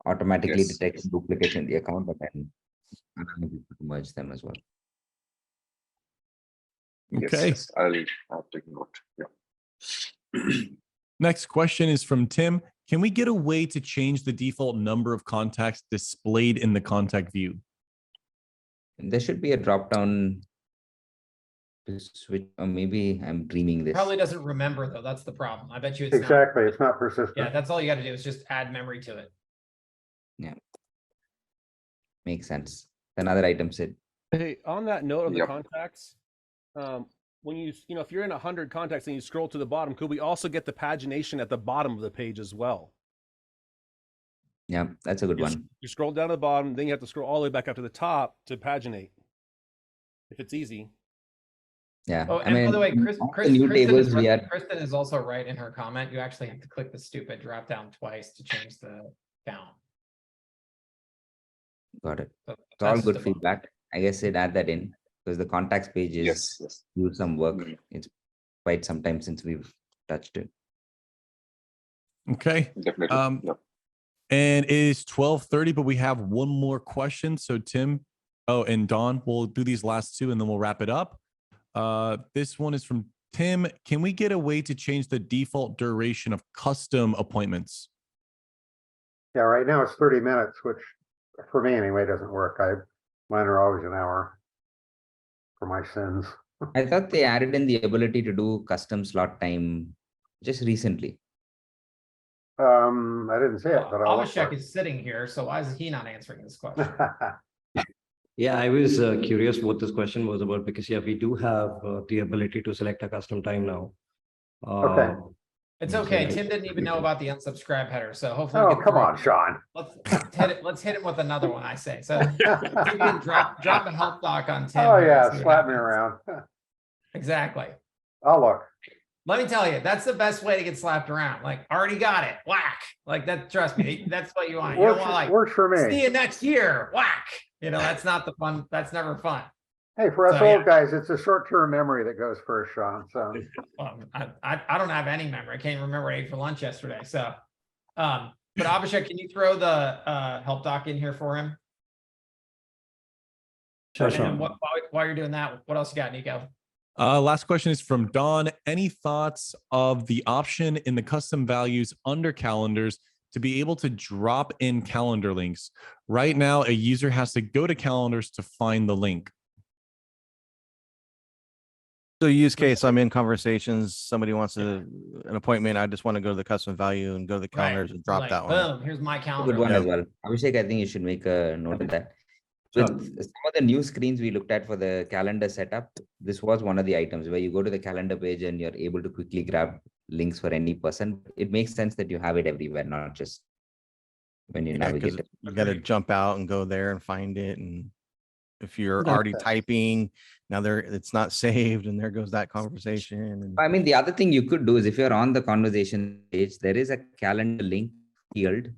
automatically detect duplicates in the account, but then merge them as well. Okay. Yes, I'll take note. Yeah. Next question is from Tim. Can we get a way to change the default number of contacts displayed in the contact view? There should be a drop down to switch, or maybe I'm dreaming this. Probably doesn't remember though. That's the problem. I bet you it's Exactly. It's not persistent. Yeah, that's all you got to do is just add memory to it. Yeah. Makes sense. Another item said. Hey, on that note of the contacts, when if you're in 100 contacts and you scroll to the bottom, could we also get the pagination at the bottom of the page as well? Yeah, that's a good one. You scroll down to the bottom, then you have to scroll all the way back up to the top to paginate. if it's easy. Yeah. Oh, I and by the mean, way, all the new tables we are. Kristen is also right in her comment. You actually have to click the stupid drop down twice to change the count. Got it. So It's all that's good just a bump. feedback. I guess I'd add that in because the contacts page is Yes. use some work. It's quite some time since we've touched it. Okay. Definitely. Yep. And it is 12:30, but we have one more question. So Tim, and Dawn, we'll do these last two and then we'll wrap it up. This one is from Tim. Can we get a way to change the default duration of custom appointments? Yeah, right now it's 30 minutes, which for me anyway doesn't work. Mine are always an hour for my sins. I thought they added in the ability to do custom slot time just recently. I didn't say it, but I'll look for Abhishek it. is sitting here, so why is he not answering this question? Yeah, I was curious what this question was about because yeah, we do have the ability to select a custom time now. Okay. It's okay. Tim didn't even know about the unsubscribe header, so hopefully. Oh, come on, Sean. Let's hit it with another one. I say so. You can drop a help doc on Tim. Oh here, yeah, see what slap me happens. around. Exactly. I'll look. Let me tell you, that's the best way to get slapped around. Like, already got it, whack. Like that. Trust me, that's what you want. You don't want like Works for me. see you next year, whack. You know, that's not the fun. That's never fun. Hey, for us So, old yeah. guys, it's a short-term memory that goes first, Sean. So I don't have any memory. I can't even remember what I ate for lunch yesterday. So, but Abhishek, can you throw the help doc in here for him? Sure, And sure. then while you're doing that, what else you got, Nico? Last question is from Dawn. Any thoughts of the option in the custom values under calendars to be able to drop in calendar links? Right now, a user has to go to calendars to find the link. So use case, I'm in conversations, somebody wants an appointment, I just want to go to the custom value and go to the calendars and drop Like, that one. boom, here's my Good calendar. one Yeah. as well. Abhishek, I think you should make a note of that. With some of the new screens we looked at for the calendar setup, this was one of the items where you go to the calendar page and you're able to quickly grab links for any person. It makes sense that you have it everywhere, not just when you Yeah, because navigate it. you got to jump out and go there and find it. And if you're Got already that. typing, now it's not saved and there goes that conversation. And I mean, the other thing you could do is if you're on the conversation page, there is a calendar link field.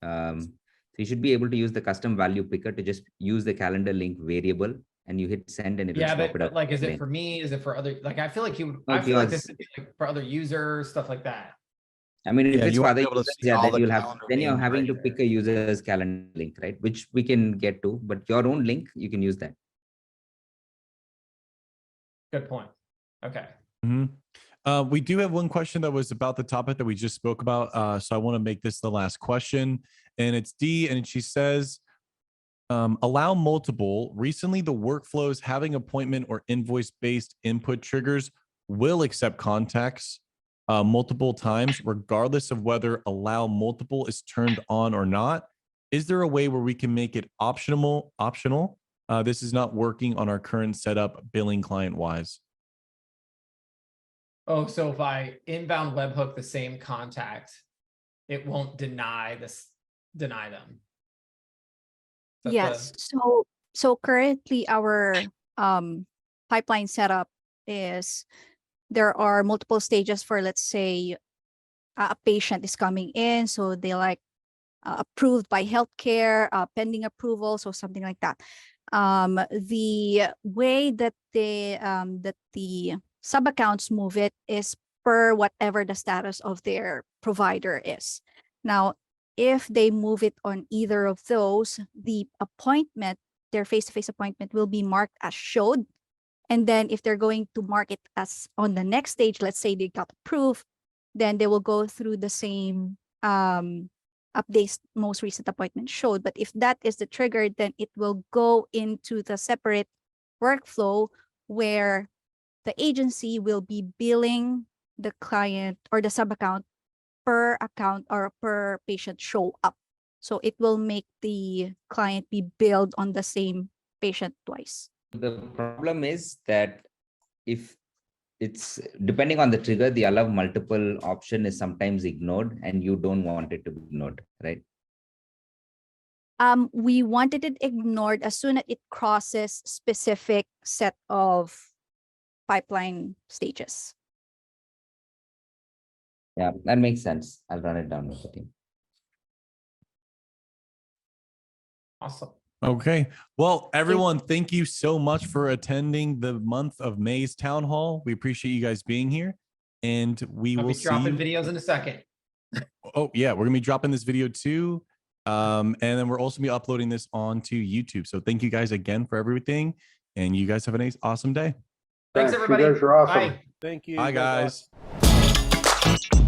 So you should be able to use the custom value picker to just use the calendar link variable and you hit send and it will Yeah, swap it but up. like, is it link. for me? Is it for other? Like, I feel like you would. No, I feel like this yours. would be like for other users, stuff like that. I mean, if Yeah, it's you for want other to be able to users, see yeah, all then the you'll have, calendar then you're names having right to pick a user's calendar link, right? Which we can get to, but your own link, you can use that. Good point. Okay. We do have one question that was about the topic that we just spoke about. So I want to make this the last question. And it's D, and she says, allow multiple. Recently, the workflows having appointment or invoice-based input triggers will accept contacts multiple times, regardless of whether allow multiple is turned on or not. Is there a way where we can make it optional? This is not working on our current setup, billing client-wise. Oh, so if I inbound webhook the same contact, it won't deny them. That's Yes. So currently our pipeline setup is there are multiple stages for, let's say, a patient is coming in, so they like approved by healthcare, pending approval, so something like that. The way that the sub accounts move it is per whatever the status of their provider is. Now, if they move it on either of those, the appointment, their face-to-face appointment will be marked as showed. And then if they're going to mark it as on the next stage, let's say they got approved, then they will go through the same updates, most recent appointment showed. But if that is the trigger, then it will go into the separate workflow where the agency will be billing the client or the sub account per account or per patient show up. So it will make the client be billed on the same patient twice. The problem is that if it's depending on the trigger, the allow multiple option is sometimes ignored and you don't want it to be ignored, right? We wanted it ignored as soon as it crosses specific set of pipeline stages. Yeah, that makes sense. I'll run it down with the team. Awesome. Okay. Well, everyone, thank you so much for attending the month of May's town hall. We appreciate you guys being here, and we I'll will be dropping see. videos in a second. Oh yeah, we're gonna be dropping this video too, and then we're also gonna be uploading this onto YouTube. So thank you guys again for everything, and you guys have a nice, awesome day. Thanks, You everybody. guys are awesome. Bye. Thank you. Bye, You guys are guys. awesome.